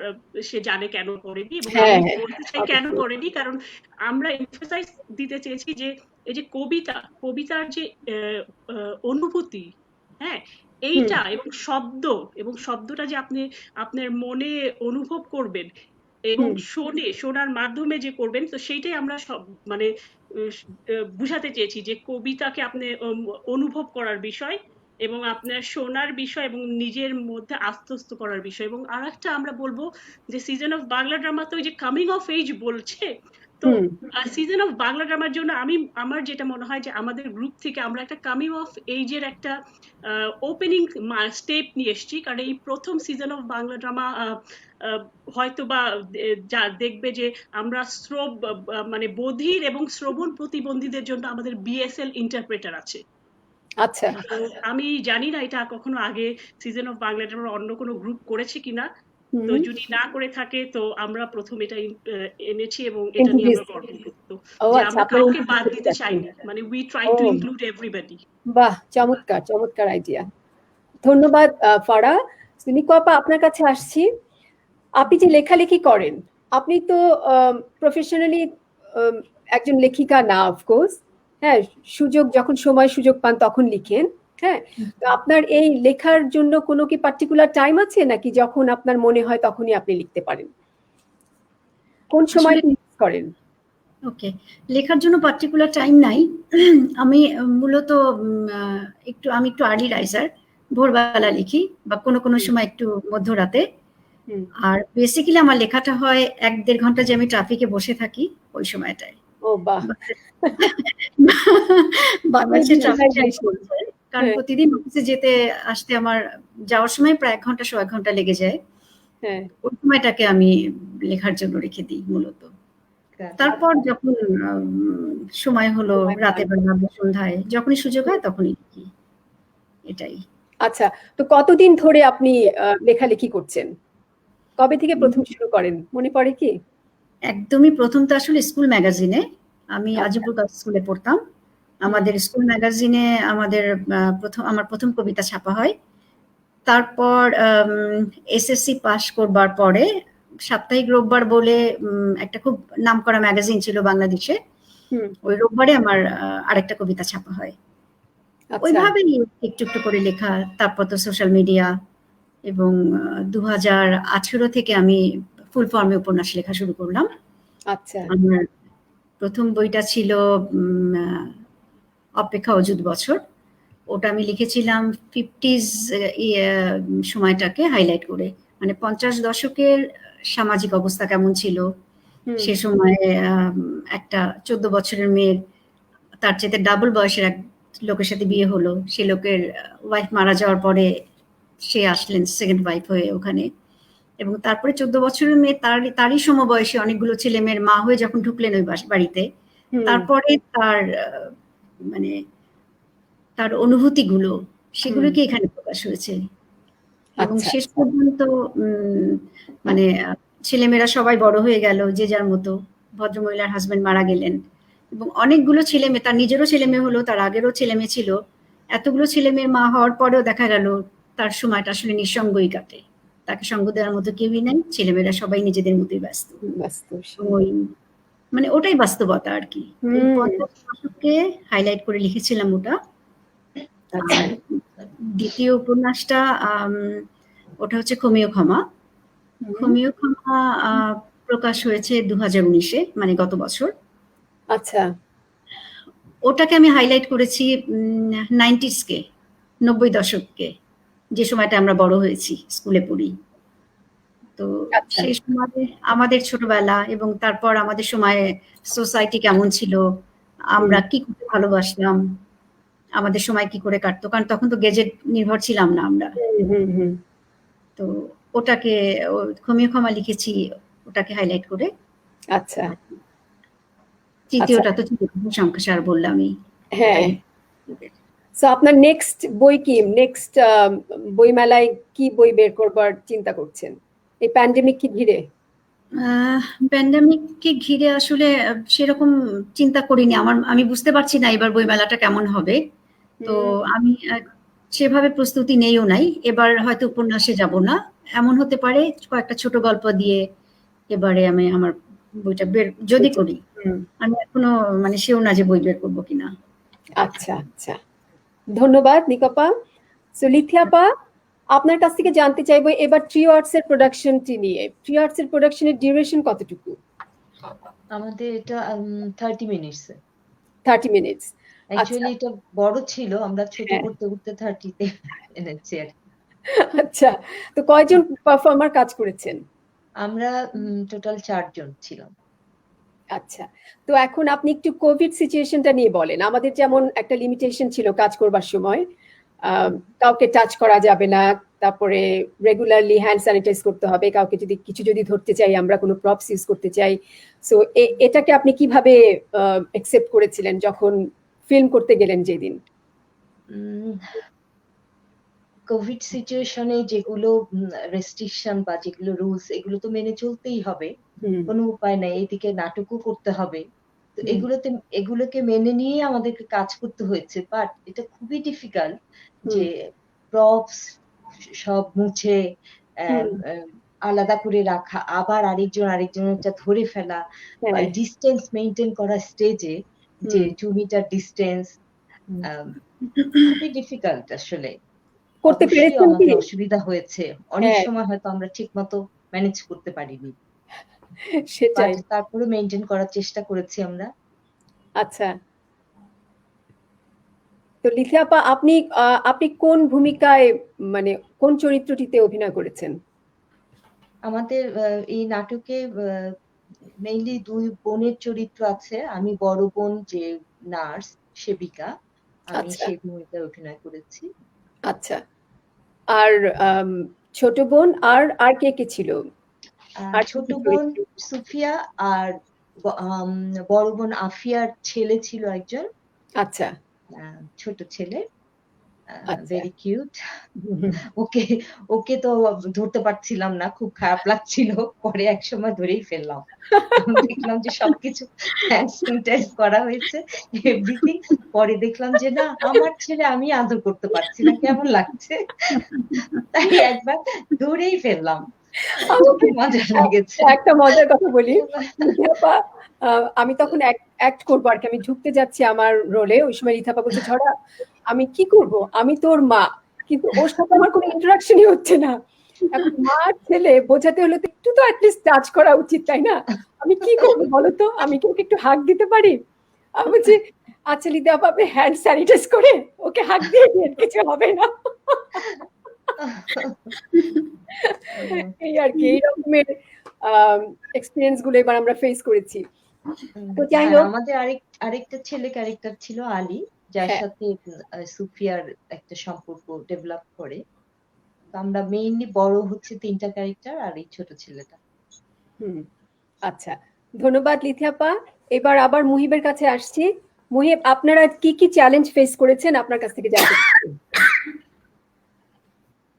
সে জানে কেন করেনি, এবং আমি বলতে চাই কেন করেনি, কারণ আমরা এমফাসাইজ দিতে চেয়েছি যে এই যে কবিতার যে অনুভূতি, হ্যাঁ, এইটা এবং শব্দটা যে আপনি আপনার মনে অনুভব করবেন এবং শোনার মাধ্যমে যে করবেন, তো সেইটাই আমরা সব মানে বুঝাতে চেয়েছি যে কবিতাকে আপনি অনুভব করার বিষয় এবং আপনার শোনার বিষয় এবং নিজের মধ্যে আত্মস্থ করার বিষয়। এবং আরেকটা আমরা বলবো যে সিজন অফ বাংলা ড্রামা তো ওই যে কামিং অফ এজ বলছে, তো সিজন অফ বাংলা ড্রামার জন্য আমার যেটা মনে হয় যে আমাদের গ্রুপ থেকে আমরা একটা কামিং অফ এজের একটা ওপেনিং স্টেপ নিয়ে এসেছি, কারণ এই প্রথম সিজন অফ বাংলা ড্রামা হয়তো বা দেখবে যে আমরা মানে বধির এবং শ্রবণ প্রতিবন্ধীদের জন্য আমাদের বিএসএল ইন্টারপ্রেটার আছে। আচ্ছা, আমি জানি না এটা কখনো আগে সিজন অফ বাংলা ড্রামার অন্য কোনো গ্রুপ করেছে কিনা, তো যদি না করে থাকে তো আমরা প্রথম এটা এনেছি এবং এটা নিয়ে আমরা গর্ববোধ, যে আমরা কাউকে বাদ দিতে চাই না, মানে we try to include everybody. বাহ, চমৎকার চমৎকার আইডিয়া, ধন্যবাদ ফারা। সুনিকো আপা, আপনার কাছে আসছি। আপনি যে লেখালেখি করেন, আপনি তো প্রফেশনালি একজন লেখিকা না, অফকোর্স, হ্যাঁ, যখন সময় সুযোগ পান তখন লিখেন, হ্যাঁ, তো আপনার এই লেখার জন্য কোনো কি পার্টিকুলার টাইম আছে, নাকি যখন আপনার মনে হয় তখনই আপনি লিখতে পারেন? কোন সময় করেন? ওকে, লেখার জন্য পার্টিকুলার টাইম নাই। আমি মূলত আমি একটু আর্লি রাইজার, ভোরবেলা লিখি বা কোনো সময় একটু মধ্যরাতে। আর বেসিক্যালি আমার লেখাটা হয় 1-1.5 ঘন্টা যে আমি ট্রাফিকে বসে থাকি ওই সময়টায়। ও বাহ, কারণ প্রতিদিন অফিসে যেতে আসতে আমার যাওয়ার সময় প্রায় 1 ঘন্টা 1.5 ঘন্টা লেগে যায়। হ্যাঁ, ওই সময়টাকে আমি লেখার জন্য রেখে দিই মূলত। তারপর যখন সময় হলো রাতে বেলা বা সন্ধ্যায় যখনই সুযোগ হয় তখনই লিখি, এটাই। আচ্ছা, তো কতদিন ধরে আপনি লেখালেখি করছেন? কবে থেকে প্রথম শুরু করেন, মনে পড়ে কি? একদমই প্রথম তো আসলে স্কুল ম্যাগাজিনে, আমি আজিমপুর গার্লস স্কুলে পড়তাম। আমাদের স্কুল ম্যাগাজিনে আমার প্রথম কবিতা ছাপা হয়। তারপর এসএসসি পাস করবার পরে সাপ্তাহিক রোববার বলে একটা খুব নামকরা ম্যাগাজিন ছিল বাংলাদেশে, ওই রোববারে আমার আরেকটা কবিতা ছাপা হয়। ওইভাবেই একটু একটু করে লেখা। তারপর তো সোশ্যাল মিডিয়া, এবং 2018 থেকে আমি ফুল ফর্মে উপন্যাস লেখা শুরু করলাম। আচ্ছা, আমার প্রথম বইটা ছিল অপেক্ষা অযুত বছর, ওটা আমি লিখেছিলাম 50s সময়টাকে হাইলাইট করে, মানে 50 দশকের সামাজিক অবস্থা কেমন ছিল সে সময়ে। একটা 14 বছরের মেয়ের তার চেয়ে ডাবল বয়সের এক লোকের সাথে বিয়ে হলো, সে লোকের ওয়াইফ মারা যাওয়ার পরে সে আসলেন সেকেন্ড ওয়াইফ হয়ে ওখানে, এবং তারপরে 14 বছরের মেয়ে তারই সমবয়সী অনেকগুলো ছেলে মেয়ের মা হয়ে যখন ঢুকলেন ওই বাড়িতে, তারপরে তার মানে তার অনুভূতিগুলো সেগুলোকে এখানে প্রকাশ হয়েছে। এবং শেষ পর্যন্ত মানে ছেলেমেয়েরা সবাই বড় হয়ে গেল যে যার মতো, ভদ্রমহিলার হাজবেন্ড মারা গেলেন, এবং অনেকগুলো ছেলে মেয়ে, তার নিজেরও ছেলে মেয়ে হলো, তার আগেরও ছেলে মেয়ে ছিল, এতগুলো ছেলে মেয়ের মা হওয়ার পরেও দেখা গেল তার সময়টা আসলে নিঃসঙ্গই কাটে, তাকে সঙ্গ দেওয়ার মতো কেউই নেই, ছেলেমেয়েরা সবাই নিজেদের মতোই ব্যস্ত। ওই মানে ওটাই বাস্তবতা আর কি। 50 দশককে হাইলাইট করে লিখেছিলাম ওটা। দ্বিতীয় উপন্যাসটা ওটা হচ্ছে ক্ষমীয় ক্ষমা। ক্ষমীয় ক্ষমা প্রকাশ হয়েছে 2019-এ, মানে গত বছর। আচ্ছা, ওটাকে আমি হাইলাইট করেছি 90s-কে, 90 দশককে, যে সময়টা আমরা বড় হয়েছি, স্কুলে পড়ি। তো সেই সময় আমাদের ছোটবেলা এবং তারপর আমাদের সময়ে সোসাইটি কেমন ছিল, আমরা কি করতে ভালোবাসলাম, আমাদের সময় কি করে কাটতো, কারণ তখন তো গেজেট নির্ভর ছিলাম না আমরা। তো ওটাকে ক্ষমীয় ক্ষমা লিখেছি ওটাকে হাইলাইট করে। আচ্ছা, তৃতীয়টা তো সংখ্যাসার বললামই। হ্যাঁ। সো আপনার নেক্সট বই কি, নেক্সট বইমেলায় কি বই বের করবার চিন্তা করছেন এই প্যান্ডেমিক কি ঘিরে? প্যান্ডেমিককে ঘিরে আসলে সেরকম চিন্তা করিনি, আমি বুঝতে পারছি না এবার বইমেলাটা কেমন হবে, তো আমি সেভাবে প্রস্তুতি নেইও নাই। এবার হয়তো উপন্যাসে যাব না, এমন হতে পারে কয়েকটা ছোট গল্প দিয়ে এবারে আমি আমার বইটা বের যদি করি, আমি এখনো মানে সেও না যে বই বের করবো কিনা। আচ্ছা আচ্ছা, ধন্যবাদ নিকপা। সো লিথিয়াপা, আপনার কাছ থেকে জানতে চাইবো এবার ট্রি আর্টস এর প্রোডাকশনটি নিয়ে। ট্রি আর্টস এর প্রোডাকশনের ডিউরেশন কতটুকু? আমাদের এটা 30 মিনিটস। 30 মিনিটস। অ্যাকচুয়ালি এটা বড় ছিল, আমরা ছোট করতে করতে 30-তে এনেছি আর কি। আচ্ছা, তো কয়জন পারফর্মার কাজ করেছেন? আমরা টোটাল 4 জন ছিলাম। আচ্ছা, তো এখন আপনি একটু কোভিড সিচুয়েশনটা নিয়ে বলেন। আমাদের যেমন একটা লিমিটেশন ছিল কাজ করবার সময়, কাউকে টাচ করা যাবে না, তারপরে রেগুলারলি হ্যান্ড স্যানিটাইজ করতে হবে, কাউকে যদি কিছু ধরতে চাই, আমরা কোনো প্রপস ইউজ করতে চাই। সো এটাকে আপনি কিভাবে অ্যাকসেপ্ট করেছিলেন যখন ফিল্ম করতে গেলেন যেদিন? কোভিড সিচুয়েশনে যেগুলো রেস্ট্রিকশন বা যেগুলো রুলস, এগুলো তো মেনে চলতেই হবে, কোনো উপায় নাই, এইদিকে নাটকও করতে হবে, তো এগুলোকে মেনে নিয়ে আমাদেরকে কাজ করতে হয়েছে। বাট এটা খুবই ডিফিকাল্ট যে প্রপস সব মুছে আলাদা করে রাখা, আবার আরেকজনেরটা ধরে ফেলা, ডিস্টেন্স মেনটেন করা স্টেজে, যে 2 মিটার ডিস্টেন্স, খুবই ডিফিকাল্ট আসলে। করতে পেরেছেন কি? অসুবিধা হয়েছে, অনেক সময় হয়তো আমরা ঠিকমতো ম্যানেজ করতে পারিনি, সেটাই, তারপরে মেইনটেইন করার চেষ্টা করেছি আমরা। আচ্ছা, তো লিথিয়াপা, আপনি কোন ভূমিকায়, মানে কোন চরিত্রটিতে অভিনয় করেছেন? আমাদের এই নাটকে মেইনলি 2 বোনের চরিত্র আছে। আমি বড় বোন, যে নার্স সেবিকা, আমি সেই ভূমিকায় অভিনয় করেছি। আচ্ছা, আর ছোট বোন আর কে কে ছিল? আর ছোট বোন সুফিয়া, আর বড় বোন আফিয়ার ছেলে ছিল একজন। আচ্ছা, ছোট ছেলে, ভেরি কিউট। ওকে তো ধরতে পারছিলাম না, খুব খারাপ লাগছিল, পরে এক সময় ধরেই ফেললাম। দেখলাম যে সবকিছু হ্যান্ড স্যানিটাইজ করা হয়েছে, এভরিথিং, পরে দেখলাম যে না, আমার ছেলে আমি আদর করতে পারছি না, কেমন লাগছে, তাই একবার ধরেই ফেললাম। মজা লেগেছে। একটা মজার কথা বলি, আমি তখন অ্যাক্ট করবো আর কি, আমি ঢুকতে যাচ্ছি আমার রোলে, ওই সময় লিথাপা বলছে, ঝড়া আমি কি করব, আমি তোর মা, কিন্তু ওর সাথে আমার কোনো ইন্টারাকশনই হচ্ছে না। এখন মা ছেলে বোঝাতে হলে তো একটু তো অ্যাটলিস্ট টাচ করা উচিত, তাই না? আমি কি করবো বলো তো, আমি কি ওকে একটু হাগ দিতে পারি? আমি বলছি আচ্ছা লিদা আপা, আপনি হ্যান্ড স্যানিটাইজ করে ওকে হাত দিয়ে দিন, কিছু হবে না। এই আর কি, এই রকমের এক্সপিরিয়েন্স গুলো এবার আমরা ফেস করেছি। তো যাই হোক, আমাদের আরেকটা ছেলে ক্যারেক্টার ছিল আলী, যার হ্যাঁ। সাথে সুফিয়ার একটা সম্পর্ক ডেভেলপ করে। তো আমরা মেইনলি বড় হচ্ছে 3টা ক্যারেক্টার আর এই ছোট ছেলেটা। আচ্ছা, ধন্যবাদ লিথিয়াপা। এবার আবার মুহিবের কাছে আসছি। মুহিব, আপনারা কি কি চ্যালেঞ্জ ফেস করেছেন আপনার কাছ থেকে জানতে চাই।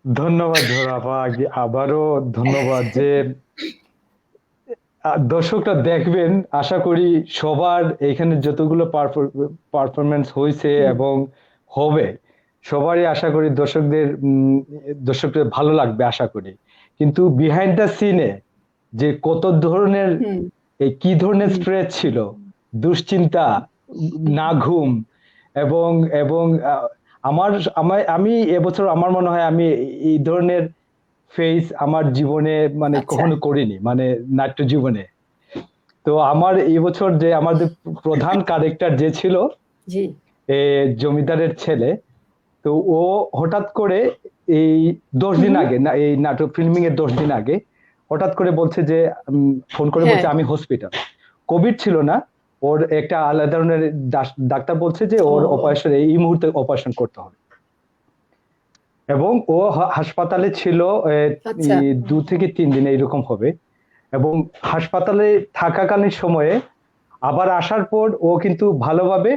ধন্যবাদ ঝোরাপা, আবারও ধন্যবাদ যে দর্শকরা দেখবেন। আশা করি সবার এখানে যতগুলো পারফরমেন্স হয়েছে এবং হবে, সবারই আশা করি দর্শকদের ভালো লাগবে আশা করি। কিন্তু বিহাইন্ড দ্য সিনে যে কত ধরনের কি ধরনের স্ট্রেস ছিল, দুশ্চিন্তা, না ঘুম, এবং এবং আমি এবছর আমার মনে হয় আমি এই ধরনের ফেস আমার জীবনে মানে কখনো করিনি, মানে নাট্য জীবনে। তো আমার এই বছর যে আমাদের প্রধান ক্যারেক্টার যে ছিল জমিদারের ছেলে, তো ও হঠাৎ করে এই 10 দিন আগে, না এই নাটক ফিল্মিং এর 10 দিন আগে হঠাৎ করে বলছে যে ফোন করে বলছে আমি হসপিটাল, কোভিড ছিল না, ওর একটা আলাদা ধরনের ডাক্তার বলছে যে ওর অপারেশন এই মুহূর্তে অপারেশন করতে হবে। এবং ও হাসপাতালে ছিল 2 থেকে 3 দিন এইরকম হবে। এবং হাসপাতালে থাকাকালীন সময়ে আবার আসার পর ও কিন্তু ভালোভাবে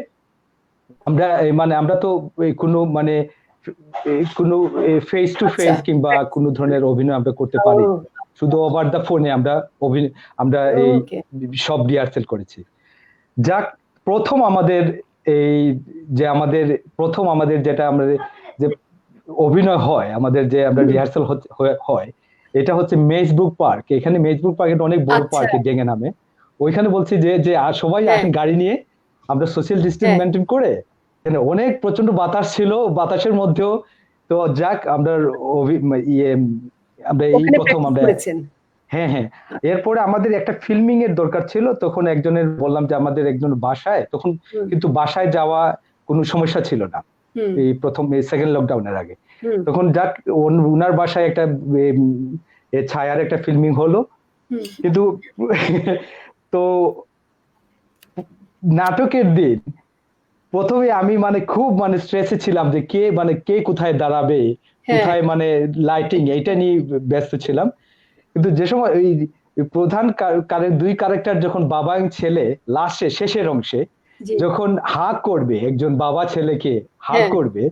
আমরা তো কোনো কোনো ফেস টু ফেস কিংবা কোনো ধরনের অভিনয় আমরা করতে পারি, শুধু ওভার দ্য ফোনে আমরা এই সব রিহার্সেল করেছি। যাক, প্রথম আমাদের যেটা আমরা যে অভিনয় হয়, আমাদের যে আমরা রিহার্সাল হয়, এটা হচ্ছে মেজব্রুক পার্ক। এখানে মেজব্রুক পার্ক এটা অনেক বড় পার্ক, ডেঙ্গে নামে। ওইখানে বলছি যে সবাই আসেন গাড়ি নিয়ে, আমরা সোশ্যাল ডিস্টেন্স মেনটেন করে, অনেক প্রচন্ড বাতাস ছিল, বাতাসের মধ্যেও তো যাক আমরা এই প্রথম আমরা হ্যাঁ এরপরে আমাদের একটা ফিল্মিং এর দরকার ছিল। তখন একজনের বললাম যে আমাদের একজন বাসায়, তখন কিন্তু বাসায় যাওয়া কোনো সমস্যা ছিল না এই প্রথম সেকেন্ড লকডাউনের আগে। তখন যাক উনার বাসায় একটা ছায়ার একটা ফিল্মিং হলো। কিন্তু তো নাটকের দিন প্রথমে আমি খুব স্ট্রেসে ছিলাম যে কে কোথায় দাঁড়াবে, কোথায় লাইটিং, এইটা নিয়ে ব্যস্ত ছিলাম। কিন্তু যে সময় ওই প্রধান 2 ক্যারেক্টার যখন বাবা এবং ছেলে লাস্টে শেষের অংশে যখন হাক করবে, একজন বাবা ছেলেকে হাক করবে,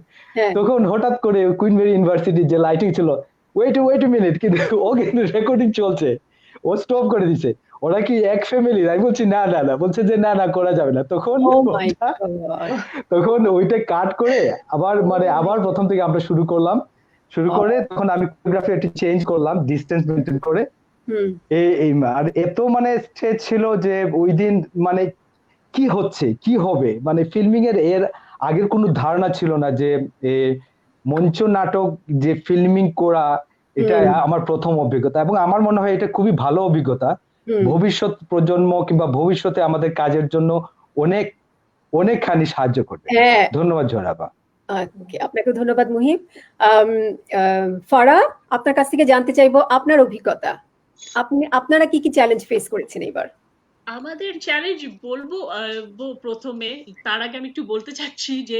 তখন হঠাৎ করে কুইন মেরি ইউনিভার্সিটি যে লাইটিং ছিল, ওয়েট মিনিট, কিন্তু ও কিন্তু রেকর্ডিং চলছে, ও স্টপ করে দিছে। ওরা কি এক ফ্যামিলি? আমি বলছি না, বলছে যে না করা যাবে না। তখন ওইটা কাট করে আবার প্রথম থেকে আমরা শুরু করে তখন আমি কোরিওগ্রাফি একটু চেঞ্জ করলাম, ডিসটেন্স মেনটেন করে। আর এত স্ট্রেস ছিল যে ওই দিন কি হচ্ছে কি হবে, ফিল্মিং এর আগের কোনো ধারণা ছিল না যে মঞ্চ নাটক যে ফিল্মিং করা, এটা আমার প্রথম অভিজ্ঞতা। এবং আমার মনে হয় এটা খুবই ভালো অভিজ্ঞতা, ভবিষ্যৎ প্রজন্ম কিংবা ভবিষ্যতে আমাদের কাজের জন্য অনেকখানি সাহায্য করবে। ধন্যবাদ ঝরাপা। আপনাকে ধন্যবাদ মুহিব। ফারা, আপনার কাছ থেকে জানতে চাইবো আপনার অভিজ্ঞতা, আপনারা কি কি চ্যালেঞ্জ ফেস করেছেন এবার? আমাদের চ্যালেঞ্জ বলবো প্রথমে, তার আগে আমি একটু বলতে চাচ্ছি যে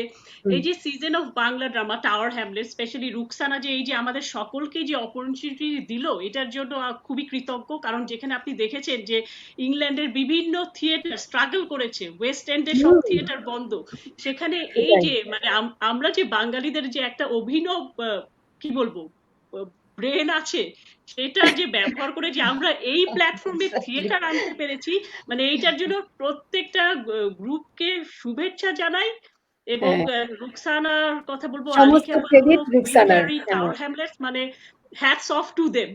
এই যে season of Bangla drama tower Hamlet, specially Rukhsana যে এই যে আমাদের সকলকে যে অপরচুনিটি দিল, এটার জন্য খুবই কৃতজ্ঞ। কারণ যেখানে আপনি দেখেছেন যে ইংল্যান্ডের বিভিন্ন থিয়েটার স্ট্রাগল করেছে, ওয়েস্ট এন্ডের সব থিয়েটার বন্ধ, সেখানে এই যে আমরা যে বাঙালিদের যে একটা অভিনব কি বলবো ব্রেন আছে, সেটা যে ব্যবহার করে যে আমরা এই প্ল্যাটফর্মে থিয়েটার আনতে পেরেছি, এইটার জন্য প্রত্যেকটা গ্রুপকে শুভেচ্ছা জানাই। এবং রুকসানার কথা বলবো, tower Hamlets, hats off to them.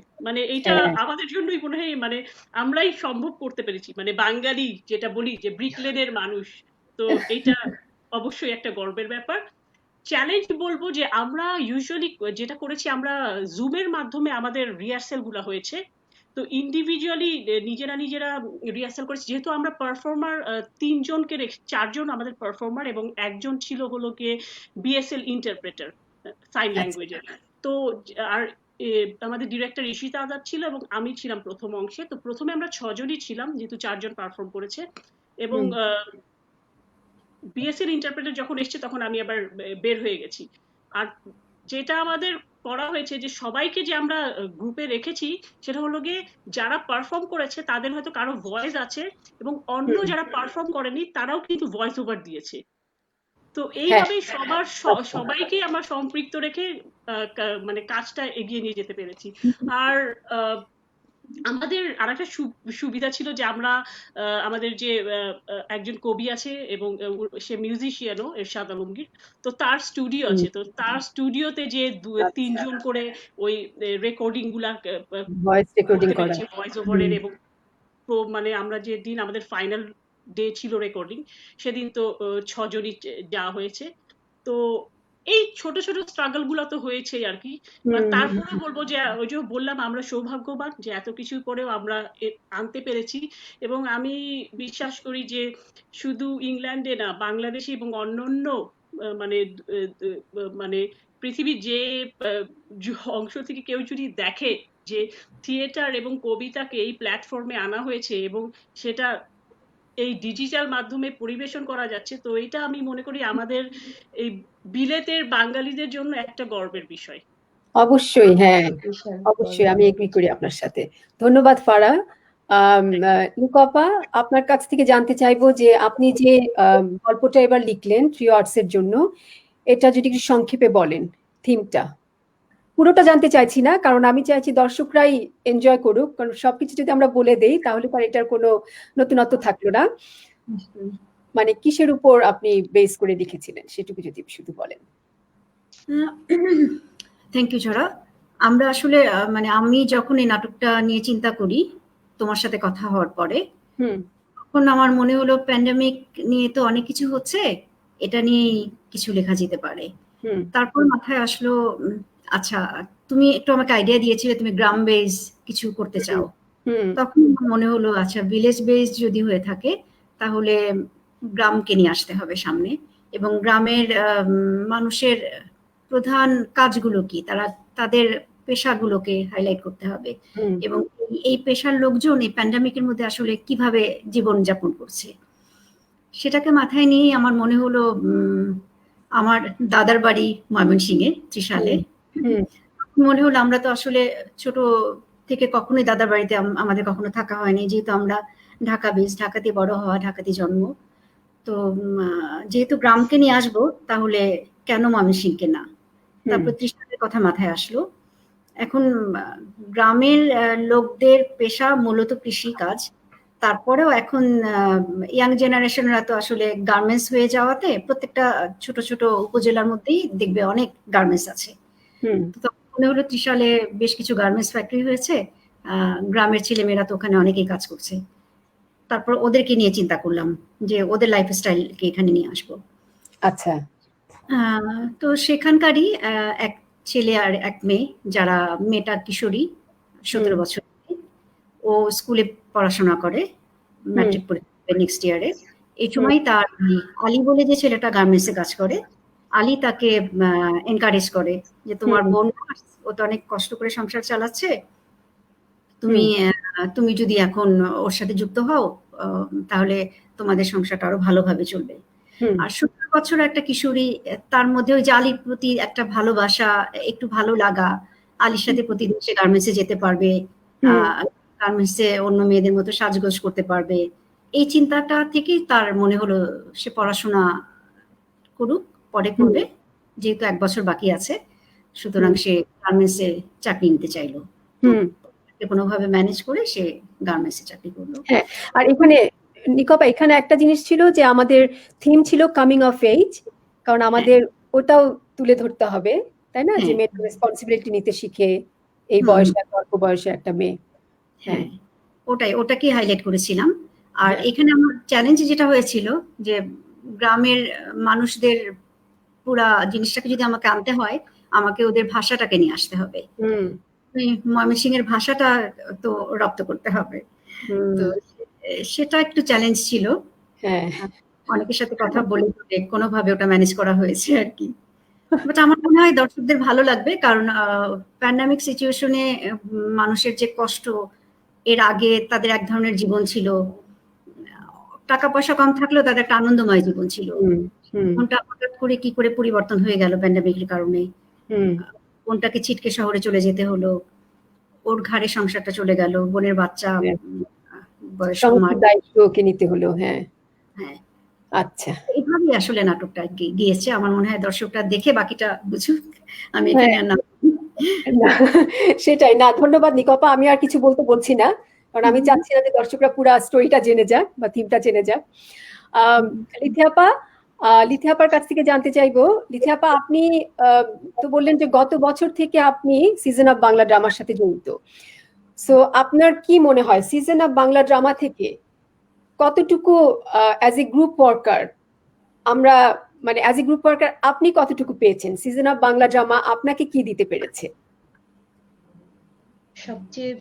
এইটা আমাদের জন্যই মনে হয় আমরাই সম্ভব করতে পেরেছি, বাঙালি যেটা বলি যে ব্রিকলেনের মানুষ। তো এইটা অবশ্যই একটা গর্বের ব্যাপার। চ্যালেঞ্জ বলবো যে আমরা ইউজুয়ালি যেটা করেছি, আমরা জুমের মাধ্যমে আমাদের রিহার্সেল গুলো হয়েছে। তো ইন্ডিভিজুয়ালি নিজেরা রিহার্সাল করেছি, যেহেতু আমরা পারফর্মার 3জনকে রেখে, 4জন আমাদের পারফর্মার এবং একজন ছিল হলো গিয়ে বিএসএল ইন্টারপ্রেটার সাইন ল্যাঙ্গুয়েজের। তো আর আমাদের ডিরেক্টর ঈশিতা আজাদ ছিল এবং আমি ছিলাম প্রথম অংশে। তো প্রথমে আমরা 6জনই ছিলাম, যেহেতু 4জন পারফর্ম করেছে, এবং বিএসএল ইন্টারপ্রেটার যখন এসছে তখন আমি আবার বের হয়ে গেছি। আর যেটা আমাদের করা হয়েছে যে সবাইকে যে আমরা গ্রুপে রেখেছি সেটা হলো গিয়ে যারা পারফর্ম করেছে তাদের হয়তো কারো ভয়েস আছে এবং অন্য যারা পারফর্ম করেনি তারাও কিন্তু ভয়েস ওভার দিয়েছে। তো এইভাবেই সবাইকে আমরা সম্পৃক্ত রেখে মানে কাজটা এগিয়ে নিয়ে যেতে পেরেছি। আর আমাদের আরেকটা সুবিধা ছিল যে আমরা আমাদের যে একজন কবি আছে এবং সে মিউজিশিয়ানও, এরশাদ আলমগীর, তো তার স্টুডিও আছে। তো তার স্টুডিওতে যে 2-3জন করে ওই রেকর্ডিং গুলা ভয়েস রেকর্ডিং করা, ভয়েস ওভারের, এবং মানে আমরা যে দিন আমাদের ফাইনাল ডে ছিল রেকর্ডিং, সেদিন তো 6জনই যাওয়া হয়েছে। তো এই ছোট ছোট স্ট্রাগল গুলো তো হয়েছেই আর কি। তারপরে বলবো যে ওই যে বললাম আমরা সৌভাগ্যবান যে এত কিছু করেও আমরা আনতে পেরেছি। এবং আমি বিশ্বাস করি যে শুধু ইংল্যান্ডে না, বাংলাদেশে এবং অন্যান্য মানে মানে পৃথিবীর যে অংশ থেকে কেউ যদি দেখে যে থিয়েটার এবং কবিতাকে এই প্ল্যাটফর্মে আনা হয়েছে এবং সেটা এই ডিজিটাল মাধ্যমে পরিবেশন করা যাচ্ছে, তো এটা আমি মনে করি আমাদের এই বিলেতের বাঙালিদের জন্য একটা গর্বের বিষয়। অবশ্যই, হ্যাঁ অবশ্যই আমি এগ্রি করি আপনার সাথে। ধন্যবাদ ফারাহ। নিকপা, আপনার কাছ থেকে জানতে চাইবো যে আপনি যে গল্পটা এবার লিখলেন ট্রিও আর্টসের জন্য, এটা যদি একটু সংক্ষেপে বলেন, থিমটা পুরোটা জানতে চাইছি না, কারণ আমি চাইছি দর্শকরাই এনজয় করুক, কারণ সবকিছু যদি আমরা বলে দেই তাহলে তো এটার কোনো নতুনত্ব থাকলো না। মানে কিসের উপর আপনি বেস করে লিখেছিলেন সেটুকু যদি শুধু বলেন। থ্যাংক ইউ ঝরা। আমরা আসলে মানে আমি যখন এই নাটকটা নিয়ে চিন্তা করি তোমার সাথে কথা হওয়ার পরে, তখন আমার মনে হলো প্যান্ডামিক নিয়ে তো অনেক কিছু হচ্ছে, এটা নিয়ে কিছু লেখা যেতে পারে। তারপর মাথায় আসলো আচ্ছা তুমি একটু আমাকে আইডিয়া দিয়েছিলে তুমি গ্রাম বেস কিছু করতে চাও, তখন মনে হলো আচ্ছা ভিলেজ বেস যদি হয়ে থাকে তাহলে গ্রামকে নিয়ে আসতে হবে সামনে, এবং গ্রামের মানুষের প্রধান কাজগুলো কি, তাদের পেশাগুলোকে হাইলাইট করতে হবে, এবং এই পেশার লোকজন এই প্যান্ডামিকের মধ্যে আসলে কিভাবে জীবন যাপন করছে সেটাকে মাথায় নিয়ে আমার মনে হলো আমার দাদার বাড়ি ময়মনসিংহে ত্রিশালে। মনে হলো আমরা তো আসলে ছোট থেকে কখনোই দাদার বাড়িতে আমাদের কখনো থাকা হয়নি, যেহেতু আমরা ঢাকা বেস, ঢাকাতে বড় হওয়া, ঢাকাতে জন্ম। তো যেহেতু গ্রামকে নিয়ে আসবো তাহলে কেন ময়মনসিংহকে না, তারপর ত্রিশালের কথা মাথায় আসলো। এখন গ্রামের লোকদের পেশা মূলত কৃষি কাজ, তারপরেও এখন ইয়াং জেনারেশনরা তো আসলে গার্মেন্টস হয়ে যাওয়াতে প্রত্যেকটা ছোট ছোট উপজেলার মধ্যেই দেখবে অনেক গার্মেন্টস আছে। তো মনে হলো ত্রিশালে বেশ কিছু গার্মেন্টস ফ্যাক্টরি হয়েছে, গ্রামের ছেলেমেয়েরা তো ওখানে অনেকেই কাজ করছে। তারপর ওদেরকে নিয়ে চিন্তা করলাম যে ওদের লাইফস্টাইলকে এখানে নিয়ে আসবো। আচ্ছা, তো সেখানকারই এক ছেলে আর এক মেয়ে, যারা মেয়েটা কিশোরী 17 বছর, ও স্কুলে পড়াশোনা করে, ম্যাট্রিক পরীক্ষা নেক্সট ইয়ারে। এই সময় তার আলী বলে যে ছেলেটা গার্মেন্টসে কাজ করে, আলী তাকে এনকারেজ করে যে তোমার বোন ও তো অনেক কষ্ট করে সংসার চালাচ্ছে, তুমি যদি এখন ওর সাথে যুক্ত হও তাহলে তোমাদের সংসারটা আরো ভালোভাবে চলবে। আর 17 বছর একটা কিশোরী, তার মধ্যে ওই যে আলীর প্রতি একটা ভালোবাসা, একটু ভালো লাগা, আলীর সাথে প্রতিদিন সে গার্মেন্টসে যেতে পারবে, গার্মেন্টসে অন্য মেয়েদের মতো সাজগোজ করতে পারবে, এই চিন্তাটা থেকেই তার মনে হলো সে পড়াশোনা করুক, পরে করবে, যেহেতু 1 বছর বাকি আছে, সুতরাং সে গার্মেন্টসে চাকরি নিতে চাইলো। কোনোভাবে ম্যানেজ করে সে গার্মেন্টসে চাকরি করলো। হ্যাঁ, আর এখানে নিকপা এখানে একটা জিনিস ছিল যে আমাদের থিম ছিল কামিং অফ এজ, কারণ আমাদের ওটাও তুলে ধরতে হবে, তাই না, যে মেয়েটা রেসপন্সিবিলিটি নিতে শিখে এই বয়সে, অল্প বয়সে একটা মেয়ে। হ্যাঁ, ওটাকে হাইলাইট করেছিলাম। আর এখানে আমার চ্যালেঞ্জ যেটা হয়েছিল যে গ্রামের মানুষদের পুরা জিনিসটাকে যদি আমাকে আনতে হয়, আমাকে ওদের ভাষাটাকে নিয়ে আসতে হবে। ওই ময়মনসিংহের ভাষাটা তো রপ্ত করতে হবে, তো সেটা একটু চ্যালেঞ্জ ছিল। হ্যাঁ, অনেকের সাথে কথা বলে কোনোভাবে ওটা ম্যানেজ করা হয়েছে আর কি। বাট আমার মনে হয় দর্শকদের ভালো লাগবে, কারণ প্যান্ডামিক সিচুয়েশনে মানুষের যে কষ্ট, এর আগে তাদের এক ধরনের জীবন ছিল, টাকা পয়সা কম থাকলেও তাদের একটা আনন্দময় জীবন ছিল, জীবনটা হঠাৎ করে কি করে পরিবর্তন হয়ে গেল প্যান্ডামিকের কারণে। বোনটাকে ছিটকে শহরে চলে যেতে হলো, ওর ঘাড়ে সংসারটা চলে গেল, বোনের বাচ্চা, বয়স্ক মা, দায়িত্ব ওকে নিতে হলো। হ্যাঁ, হ্যাঁ, আচ্ছা, এইভাবেই আসলে নাটকটা গিয়েছে। আমার মনে হয় দর্শকরা দেখে বাকিটা বুঝুক, আমি এখানে আর না। সেটাই না, ধন্যবাদ নিকপা, আমি আর কিছু বলছি না, কারণ আমি চাচ্ছি না যে দর্শকরা পুরো স্টোরিটা জেনে যাক বা থিমটা জেনে যাক। লিথিয়াপার কাছ থেকে জানতে চাইবো, লিথিয়াপা আপনি তো বললেন যে গত বছর থেকে আপনি সিজন অফ বাংলা ড্রামার সাথে জড়িত, সো আপনার কি মনে হয় সিজন অফ বাংলা ড্রামা থেকে কতটুকু অ্যাজ এ গ্রুপ ওয়ার্কার আমরা, মানে অ্যাজ এ গ্রুপ ওয়ার্কার আপনি কতটুকু পেয়েছেন, সিজন অফ বাংলা ড্রামা আপনাকে কি দিতে পেরেছে? সবচেয়ে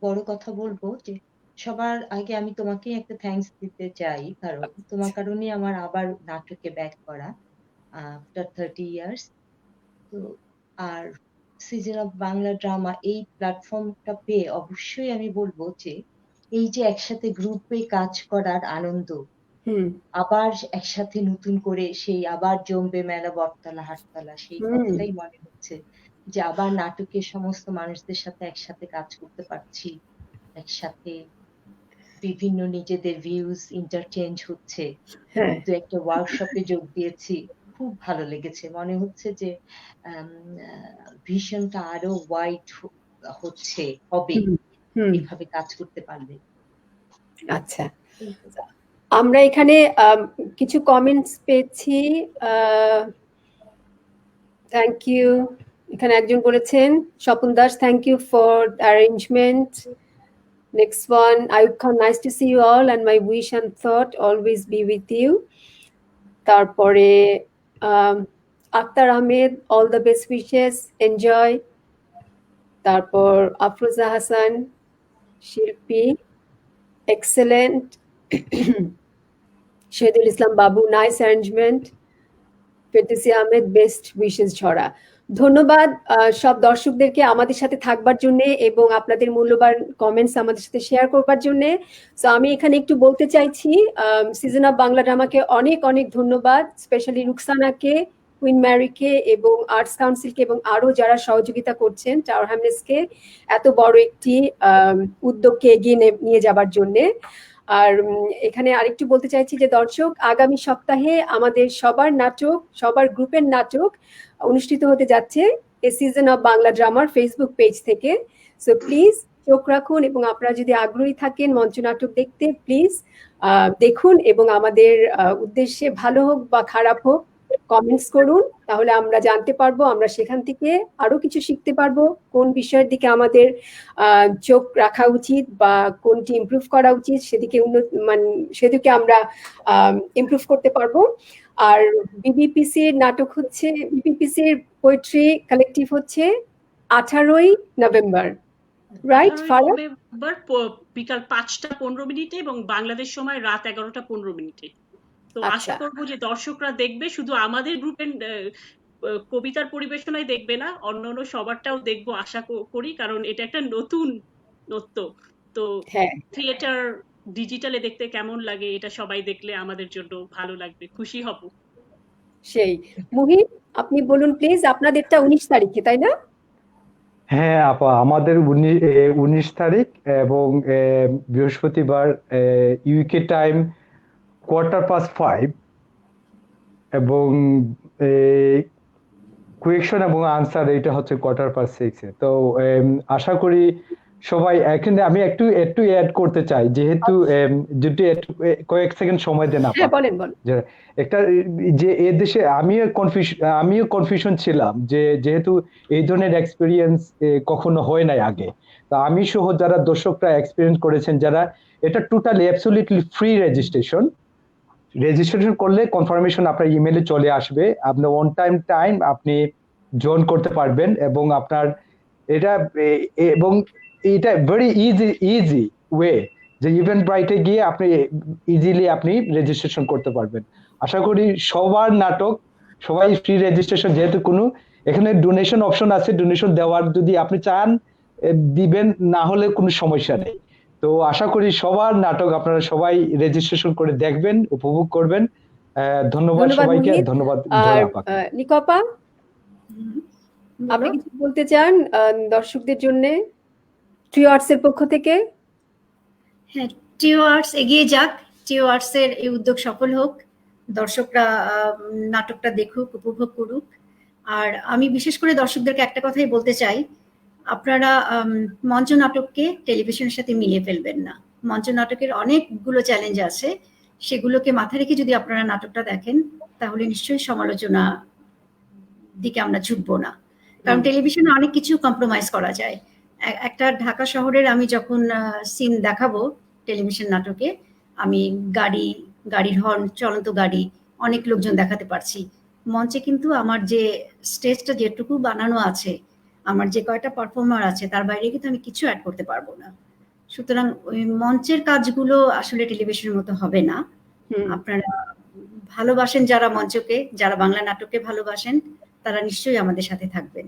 বড় কথা বলবো যে সবার আগে আমি তোমাকে একটা থ্যাঙ্কস দিতে চাই, কারণ তোমার কারণে আমার আবার নাটকে ব্যাক করা আফটার 30 ইয়ার্স। তো আর সিজন অফ বাংলা ড্রামা এই প্ল্যাটফর্মটা পেয়ে অবশ্যই আমি বলবো যে এই যে একসাথে গ্রুপে কাজ করার আনন্দ, আবার একসাথে নতুন করে সেই আবার জমবে মেলা বটতলা হাটতলা, সেই কথাটাই মনে হচ্ছে যে আবার নাটকের সমস্ত মানুষদের সাথে একসাথে কাজ করতে পারছি, একসাথে বিভিন্ন নিজেদের ভিউজ ইন্টারচেঞ্জ হচ্ছে। দু একটা ওয়ার্কশপে যোগ দিয়েছি, খুব ভালো লেগেছে। মনে হচ্ছে যে ভিশনটা আরো ওয়াইড হচ্ছে, হবে এভাবে কাজ করতে পারলে। আচ্ছা, আমরা এখানে কিছু কমেন্টস পেয়েছি। থ্যাংক ইউ, এখানে একজন বলেছেন Swapan Das, thank you for arrangement. Next one, Ayub Khan, nice to see you all and my wish and thought always be with you. তারপরে Akhtar Ahmed, all the best wishes, enjoy. তারপর Afroza Hasan, Shilpi, excellent. Shahidul Islam Babu, nice arrangement. Ferdousi Ahmed, best wishes Jhara. ধন্যবাদ সব দর্শকদেরকে আমাদের সাথে থাকবার জন্য এবং আপনাদের মূল্যবান কমেন্টস আমাদের সাথে শেয়ার করবার জন্য। সো আমি এখানে একটু বলতে চাইছি সিজন অফ বাংলা ড্রামাকে অনেক অনেক ধন্যবাদ, স্পেশালি রুকসানাকে, কুইন ম্যারিকে এবং আর্টস কাউন্সিলকে এবং আরো যারা সহযোগিতা করছেন, টাওয়ার হ্যামলেসকে এত বড় একটি উদ্যোগকে এগিয়ে নিয়ে যাবার জন্যে। আর এখানে আরেকটু বলতে চাইছি যে দর্শক, আগামী সপ্তাহে আমাদের সবার নাটক, সবার গ্রুপের নাটক অনুষ্ঠিত হতে যাচ্ছে এ সিজন অফ বাংলা ড্রামার ফেসবুক পেজ থেকে। সো প্লিজ চোখ রাখুন এবং আপনারা যদি আগ্রহী থাকেন মঞ্চ নাটক দেখতে, প্লিজ দেখুন এবং আমাদের উদ্দেশ্যে ভালো হোক বা খারাপ হোক কমেন্টস করুন, তাহলে আমরা জানতে পারবো, আমরা সেখান থেকে আরো কিছু শিখতে পারবো, কোন বিষয়ের দিকে আমাদের চোখ রাখা উচিত বা কোনটি ইমপ্রুভ করা উচিত, সেদিকে আমরা ইমপ্রুভ করতে পারবো। আর বিবিপিসির নাটক হচ্ছে, বিবিপিসির পোয়েট্রি কালেকটিভ হচ্ছে 18ই নভেম্বর, রাইট ফারাহ? বিকাল 5:15 এবং বাংলাদেশ সময় রাত 11:15। তো আশা করবো যে দর্শকরা দেখবে, শুধু আমাদের গ্রুপের কবিতার পরিবেশনাই দেখবে না, অন্যান্য সবারটাও দেখবো আশা করি, কারণ এটা একটা নতুন নৃত্য। তো থিয়েটার ডিজিটালে দেখতে কেমন লাগে, এটা সবাই দেখলে আমাদের জন্য ভালো লাগবে, খুশি হব। সেই মুহিত, আপনি বলুন প্লিজ, আপনাদেরটা 19 তারিখে, তাই না? হ্যাঁ আপা, আমাদের 19 তারিখ এবং বৃহস্পতিবার ইউকে টাইম 5:15 এবং কোয়েকশন এবং আনসার এটা হচ্ছে 6:15। তো আশা করি সবাই, এখানে আমি একটু অ্যাড করতে চাই, যেহেতু যদি কয়েক সেকেন্ড সময় দেন আপা। বলেন। একটা যে এই দেশে আমিও কনফিউশন ছিলাম যে যেহেতু এই ধরনের এক্সপিরিয়েন্স কখনো হয় নাই আগে, তো আমি সহ যারা দর্শকরা এক্সপিরিয়েন্স করেছেন, যারা এটা টোটালি অ্যাবসলিউটলি ফ্রি রেজিস্ট্রেশন করলে কনফার্মেশন আপনার ইমেলে চলে আসবে, আপনার অন টাইম আপনি জয়েন করতে পারবেন এবং আপনার এটা এবং এটা ভেরি ইজি ওয়ে যে ইভেন্ট ব্রাইটে গিয়ে আপনি ইজিলি আপনি রেজিস্ট্রেশন করতে পারবেন। আশা করি সবার নাটক সবাই ফ্রি রেজিস্ট্রেশন, যেহেতু কোনো এখানে ডোনেশন অপশন আছে, ডোনেশন দেওয়ার যদি আপনি চান দিবেন, না হলে কোনো সমস্যা নেই। তো আশা করি সবার নাটক আপনারা সবাই রেজিস্ট্রেশন করে দেখবেন, উপভোগ করবেন। ধন্যবাদ সবাইকে, মুহিত। ধন্যবাদ আর ঝরা আপাকে। নিকপা, বলো। আপনি কিছু বলতে চান দর্শকদের জন্য ট্রি আর্টস এর পক্ষ থেকে? হ্যাঁ, টিও আর্টস এগিয়ে যাক, টিও আর্টস এর এই উদ্যোগ সফল হোক, দর্শকরা নাটকটা দেখুক, উপভোগ করুক। আর আমি বিশেষ করে দর্শকদেরকে একটা কথাই বলতে চাই, আপনারা মঞ্চ নাটককে টেলিভিশনের সাথে মিলিয়ে ফেলবেন না। মঞ্চ নাটকের অনেকগুলো চ্যালেঞ্জ আছে, সেগুলোকে মাথায় রেখে যদি আপনারা নাটকটা দেখেন তাহলে নিশ্চয়ই সমালোচনা দিকে আমরা ঝুঁকবো না, কারণ টেলিভিশনে অনেক কিছু কম্প্রোমাইজ করা যায়। একটা ঢাকা শহরের আমি যখন সিন দেখাবো টেলিভিশন নাটকে, আমি গাড়ির হর্ন, চলন্ত গাড়ি, অনেক লোকজন দেখাতে পারছি। মঞ্চে কিন্তু আমার যে স্টেজটা যেটুকু বানানো আছে, আমার যে কয়টা পারফর্মার আছে, তার বাইরে কিন্তু আমি কিছু অ্যাড করতে পারবো না। সুতরাং ওই মঞ্চের কাজগুলো আসলে টেলিভিশনের মতো হবে না। আপনারা ভালোবাসেন যারা মঞ্চকে, যারা বাংলা নাটককে ভালোবাসেন, তারা নিশ্চয়ই আমাদের সাথে থাকবেন।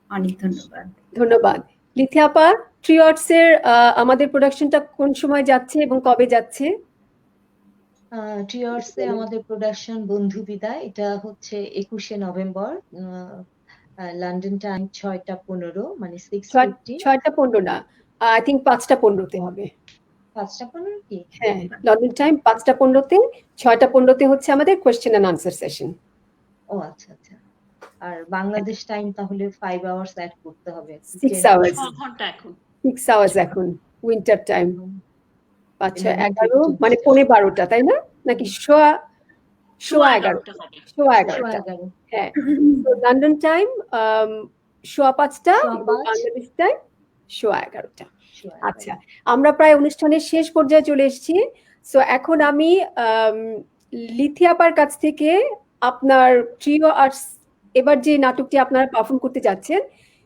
অনেক ধন্যবাদ। ধন্যবাদ। লিথিয়া আপা, ট্রি আর্টস এর আমাদের প্রোডাকশনটা কোন সময় যাচ্ছে এবং কবে যাচ্ছে? ট্রি আর্টসে আমাদের প্রোডাকশন বন্ধু বিদায়, এটা হচ্ছে 21শে নভেম্বর, লন্ডন টাইম 6টা 15, মানে 6:50। 6টা 15 না, আই থিঙ্ক 5টা 15-তে হবে। 5টা 15 কি? হ্যাঁ, লন্ডন টাইম 5টা 15-তে, 6টা 15-তে হচ্ছে আমাদের কোয়েশ্চেন এন্ড আনসার সেশন। ও আচ্ছা আচ্ছা। আর বাংলাদেশ টাইম তাহলে 5 আওয়ার্স অ্যাড করতে হবে। 6 আওয়ার্স, 6 ঘন্টা এখন। 6 আওয়ার্স এখন উইন্টার টাইম। 5, 6, 11 11:15 মানে 11:15, তাই না? নাকি সোয়া 11:15? হবে। 11:15, হ্যাঁ। তো লন্ডন টাইম 5:15 এবং 5:15 বাংলাদেশ টাইম 11:15। আচ্ছা, আমরা প্রায় অনুষ্ঠানের শেষ পর্যায়ে চলে এসেছি। সো এখন আমি লিথিয়া আপার কাছ থেকে আপনার ট্রিও আর্টস এবার যে নাটকটি আপনারা পারফর্ম করতে যাচ্ছেন,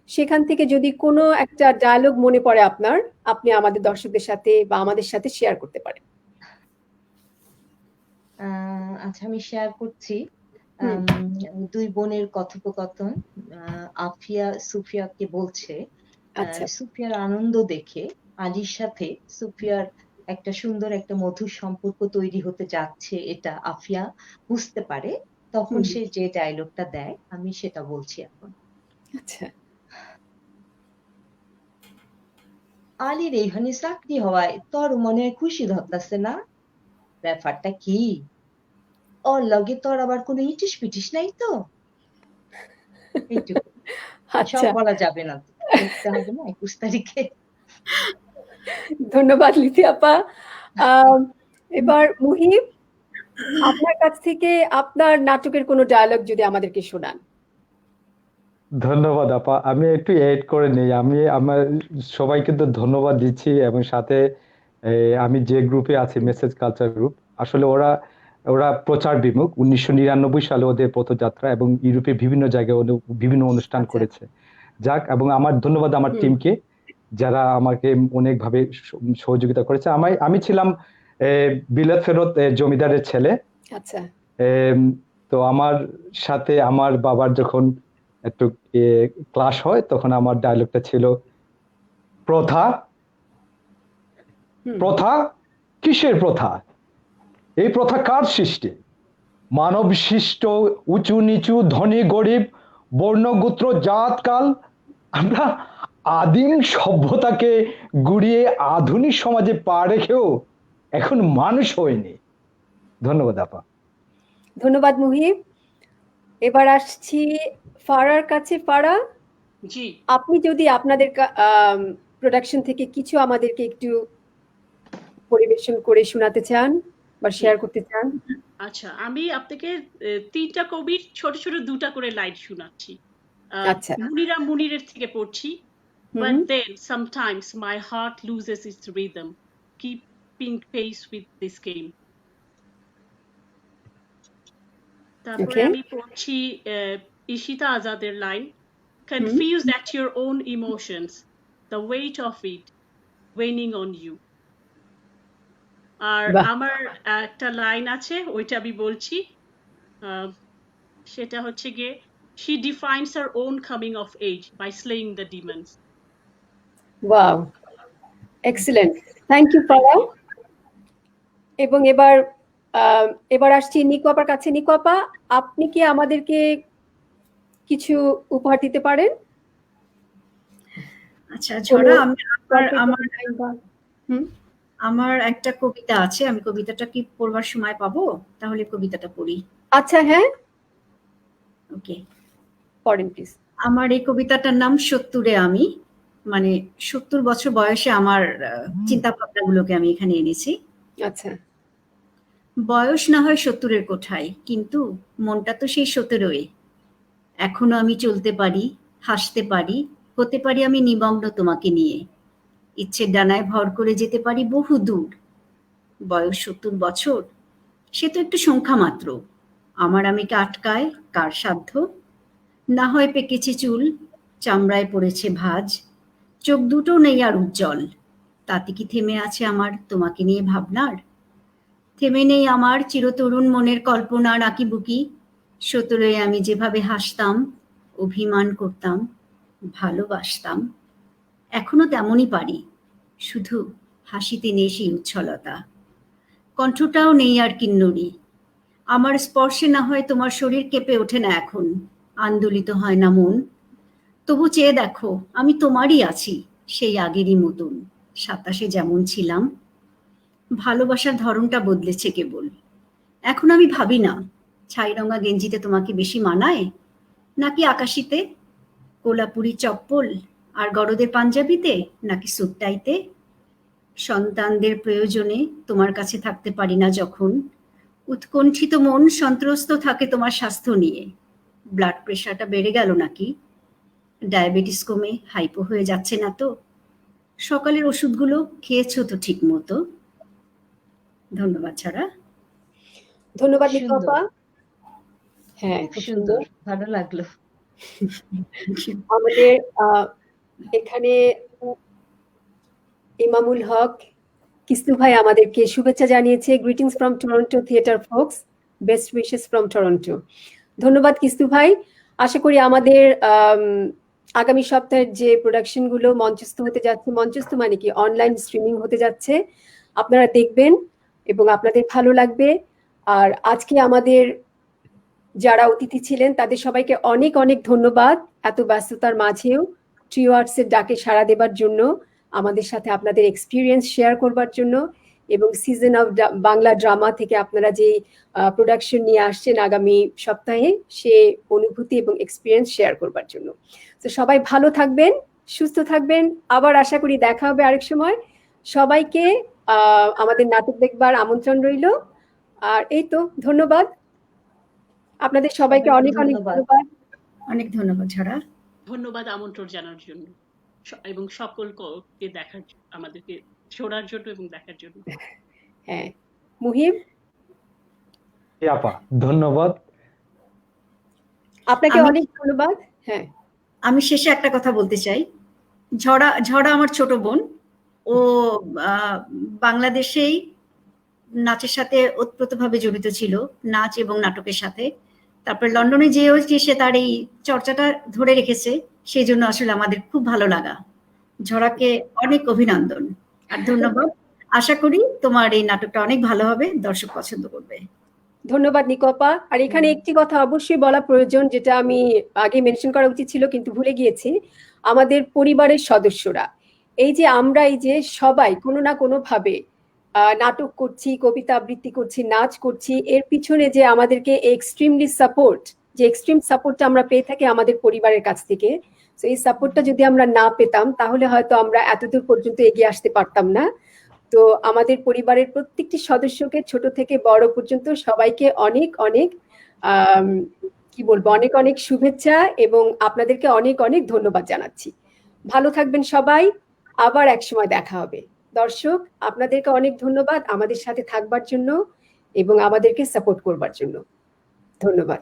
সেখান থেকে যদি কোনো একটা ডায়লগ মনে পড়ে আপনার, আপনি আমাদের দর্শকদের সাথে বা আমাদের সাথে শেয়ার করতে পারেন। আচ্ছা, আমি শেয়ার করছি। দুই বোনের কথোপকথন। আফিয়া সুফিয়াকে বলছে, সুফিয়ার আনন্দ দেখে আলীর সাথে সুফিয়ার একটা সুন্দর একটা মধুর সম্পর্ক তৈরি হতে যাচ্ছে, এটা আফিয়া বুঝতে পারে। তখন সে যে ডায়লগটা দেয়, আমি সেটা বলছি এখন। আচ্ছা। আলীর এইখানে চাকরি হওয়ায় তোর মনে খুশি ধরতেছে না? ব্যাপারটা কি? ওর লগে তোর আবার কোনো ইটিস পিটিস নাই তো? এইটুকু। সব বলা যাবে না, দেখতে হবে না 21 তারিখে। ধন্যবাদ লিথিয়া আপা। এবার মুহিব, আপনার কাছ থেকে আপনার নাটকের কোনো ডায়লগ যদি আমাদেরকে শোনান। ধন্যবাদ আপা, আমি একটু এড করে নিই। আমি আমার সবাইকে তো ধন্যবাদ দিচ্ছি, এবং সাথে আমি যে গ্রুপে আছি, মেসেজ কালচার গ্রুপ, আসলে ওরা প্রচার বিমুখ। 1999 সালে ওদের পথযাত্রা, এবং ইউরোপে বিভিন্ন জায়গায় বিভিন্ন অনুষ্ঠান করেছে। যাক, এবং আমার ধন্যবাদ আমার টিমকে, যারা আমাকে অনেকভাবে সহযোগিতা করেছে। আমি ছিলাম বিলেত ফেরত জমিদারের ছেলে। আচ্ছা। তো আমার সাথে আমার বাবার যখন একটু ক্লাস হয়, তখন আমার ডায়লগটা ছিল, প্রথা প্রথা কিসের প্রথা? এই প্রথা কার সৃষ্টি? মানব সৃষ্ট, উঁচু নিচু, ধনী গরিব, বর্ণগোত্র, জাত কাল, আমরা আদিম সভ্যতাকে গুড়িয়ে আধুনিক সমাজে পা রেখেও এখন মানুষ হয়নি। ধন্যবাদ আপা। ধন্যবাদ মুহিব। এবার আসছি ফারার কাছে। ফারা, জি, আপনি যদি আপনাদের প্রোডাকশন থেকে কিছু আমাদেরকে একটু পরিবেশন করে শোনাতে চান বা শেয়ার করতে চান। আচ্ছা, আমি আপনাকে 3টা কবির ছোট ছোট 2টা করে লাইন শোনাচ্ছি। আচ্ছা। মুনিরা মুনিরের থেকে পড়ছি। But then sometimes my heart loses its rhythm, keeping pace with this game. তারপরে আমি পড়ছি ঈশিতা আজাদের line, confused at your own emotions, the weight of it weighing on you. আর বাহ আমার একটা লাইন আছে, ওইটা আমি বলছি। সেটা হচ্ছে গিয়ে, she defines her own coming of age by slaying the demons. Wow, excellent, thank you Farah. এবং এবার আসছি নিকু আপার কাছে। নিকু আপা, আপনি কি আমাদেরকে কিছু উপহার দিতে পারেন? আচ্ছা ঝরা, আমি হুম, আমার একটা কবিতা আছে, আমি কবিতাটা কি পড়বার সময় পাবো? তাহলে কবিতাটা পড়ি। আচ্ছা, হ্যাঁ, ওকে, পড়েন প্লিজ। আমার এই কবিতাটার নাম ৭০-এ আমি, মানে ৭০ বছর বয়সে আমার চিন্তা ভাবনাগুলোকে আমি এখানে এনেছি। আচ্ছা। বয়স না হয় ৭০-এর কোঠায়, কিন্তু মনটা তো সেই ১৭-ই। এখনো আমি চলতে পারি, হাসতে পারি, হতে পারি আমি নিমগ্ন তোমাকে নিয়ে। ইচ্ছের ডানায় ভর করে যেতে পারি বহু দূর। বয়স ৭০ বছর, সে তো একটু সংখ্যা মাত্র। আমার আমিকে আটকায় কার সাধ্য? না হয় পেকেছে চুল, চামড়ায় পড়েছে ভাঁজ, চোখ দুটো নেই আর উজ্জ্বল। তাতে কি থেমে আছে আমার তোমাকে নিয়ে ভাবনার? থেমে নেই আমার চিরতরুণ মনের কল্পনার আঁকিবুকি। ১৭-এ আমি যেভাবে হাসতাম, অভিমান করতাম, ভালোবাসতাম, এখনো তেমনই পারি, শুধু হাসিতে নেই সেই উচ্ছলতা। কণ্ঠটাও নেই আর কিন্নরি। আমার স্পর্শে না হয় তোমার শরীর কেঁপে ওঠে না এখন, আন্দোলিত হয় না মন। তবু চেয়ে দেখো, আমি তোমারই আছি, সেই আগেরই মতন, ২৭-এ যেমন ছিলাম। ভালোবাসার ধরনটা বদলেছে কেবল। এখন আমি ভাবি না, ছাই রঙা গেঞ্জিতে তোমাকে বেশি মানায়, নাকি আকাশিতে, কোলাপুরি চপ্পল আর গরদের পাঞ্জাবিতে, নাকি সুটটাইতে। সন্তানদের প্রয়োজনে তোমার কাছে থাকতে পারি না যখন, উৎকণ্ঠিত মন সন্ত্রস্ত থাকে তোমার স্বাস্থ্য নিয়ে। ব্লাড প্রেশারটা বেড়ে গেল নাকি? ডায়াবেটিস কমে হাইপো হয়ে যাচ্ছে না তো? সকালের ওষুধগুলো খেয়েছো তো ঠিক মতো? ধন্যবাদ ছাড়া। ধন্যবাদ নিকু সুন্দর, আপা। হ্যাঁ, খুব খুব সুন্দর, সুন্দর। ভালো লাগলো। আমাদের এখানে ইমামুল হক কিসলু ভাই আমাদেরকে শুভেচ্ছা জানিয়েছে। Greetings from Toronto theatre folks, best wishes from Toronto. ধন্যবাদ কিসলু ভাই। আশা করি আমাদের আগামী সপ্তাহের যে প্রোডাকশনগুলো মঞ্চস্থ হতে যাচ্ছে, মঞ্চস্থ মানে কি অনলাইন স্ট্রিমিং হতে যাচ্ছে, আপনারা দেখবেন এবং আপনাদের ভালো লাগবে। আর আজকে আমাদের যারা অতিথি ছিলেন তাদের সবাইকে অনেক অনেক ধন্যবাদ, এত ব্যস্ততার মাঝেও ট্রিও আর্টসের ডাকে সাড়া দেবার জন্য, আমাদের সাথে আপনাদের এক্সপিরিয়েন্স শেয়ার করবার জন্য, এবং সিজন অফ বাংলা ড্রামা থেকে আপনারা যে প্রোডাকশন নিয়ে আসছেন আগামী সপ্তাহে, সে অনুভূতি এবং এক্সপিরিয়েন্স শেয়ার করবার জন্য। তো সবাই ভালো থাকবেন, সুস্থ থাকবেন, আবার আশা করি দেখা হবে আরেক সময়। সবাইকে আমাদের নাটক দেখবার আমন্ত্রণ রইল। আর এই তো, ধন্যবাদ আপনাদের সবাইকে, অনেক অনেক ধন্যবাদ। অনেক ধন্যবাদ ঝরা। ধন্যবাদ আমন্ত্রণ জানার জন্য এবং সকলকে দেখার, আমাদেরকে শোনার জন্য এবং দেখার জন্য। হ্যাঁ, মুহিব আপা, ধন্যবাদ আপনাকে, অনেক ধন্যবাদ। হ্যাঁ, আমি শেষে একটা কথা বলতে চাই। ঝরা আমার ছোট বোন, ও বাংলাদেশেই নাচের সাথে ওতপ্রোতভাবে জড়িত ছিল, নাচ এবং নাটকের সাথে। তারপর লন্ডনে যেও সে তার এই চর্চাটা ধরে রেখেছে, সেই জন্য আসলে আমাদের খুব ভালো লাগা। ঝরাকে অনেক অভিনন্দন আর ধন্যবাদ। আশা করি তোমার এই নাটকটা অনেক ভালো হবে, দর্শক পছন্দ করবে। ধন্যবাদ নিকু আপা। আর এখানে একটি কথা অবশ্যই বলা প্রয়োজন, যেটা আমি আগে মেনশন করা উচিত ছিল কিন্তু ভুলে গিয়েছি। আমাদের পরিবারের সদস্যরা, এই যে আমরা এই যে সবাই কোনো না কোনো ভাবে নাটক করছি, কবিতা আবৃত্তি করছি, নাচ করছি, এর পিছনে যে আমাদেরকে এক্সট্রিমলি সাপোর্ট, যে এক্সট্রিম সাপোর্টটা আমরা পেয়ে থাকি আমাদের পরিবারের কাছ থেকে, তো এই সাপোর্টটা যদি আমরা না পেতাম তাহলে হয়তো আমরা এতদূর পর্যন্ত এগিয়ে আসতে পারতাম না। তো আমাদের পরিবারের প্রত্যেকটি সদস্যকে, ছোট থেকে বড় পর্যন্ত সবাইকে অনেক অনেক কি বলবো, অনেক অনেক শুভেচ্ছা এবং আপনাদেরকে অনেক অনেক ধন্যবাদ জানাচ্ছি। ভালো থাকবেন সবাই, আবার এক সময় দেখা হবে। দর্শক, আপনাদেরকে অনেক ধন্যবাদ আমাদের সাথে থাকবার জন্য এবং আমাদেরকে সাপোর্ট করবার জন্য। ধন্যবাদ।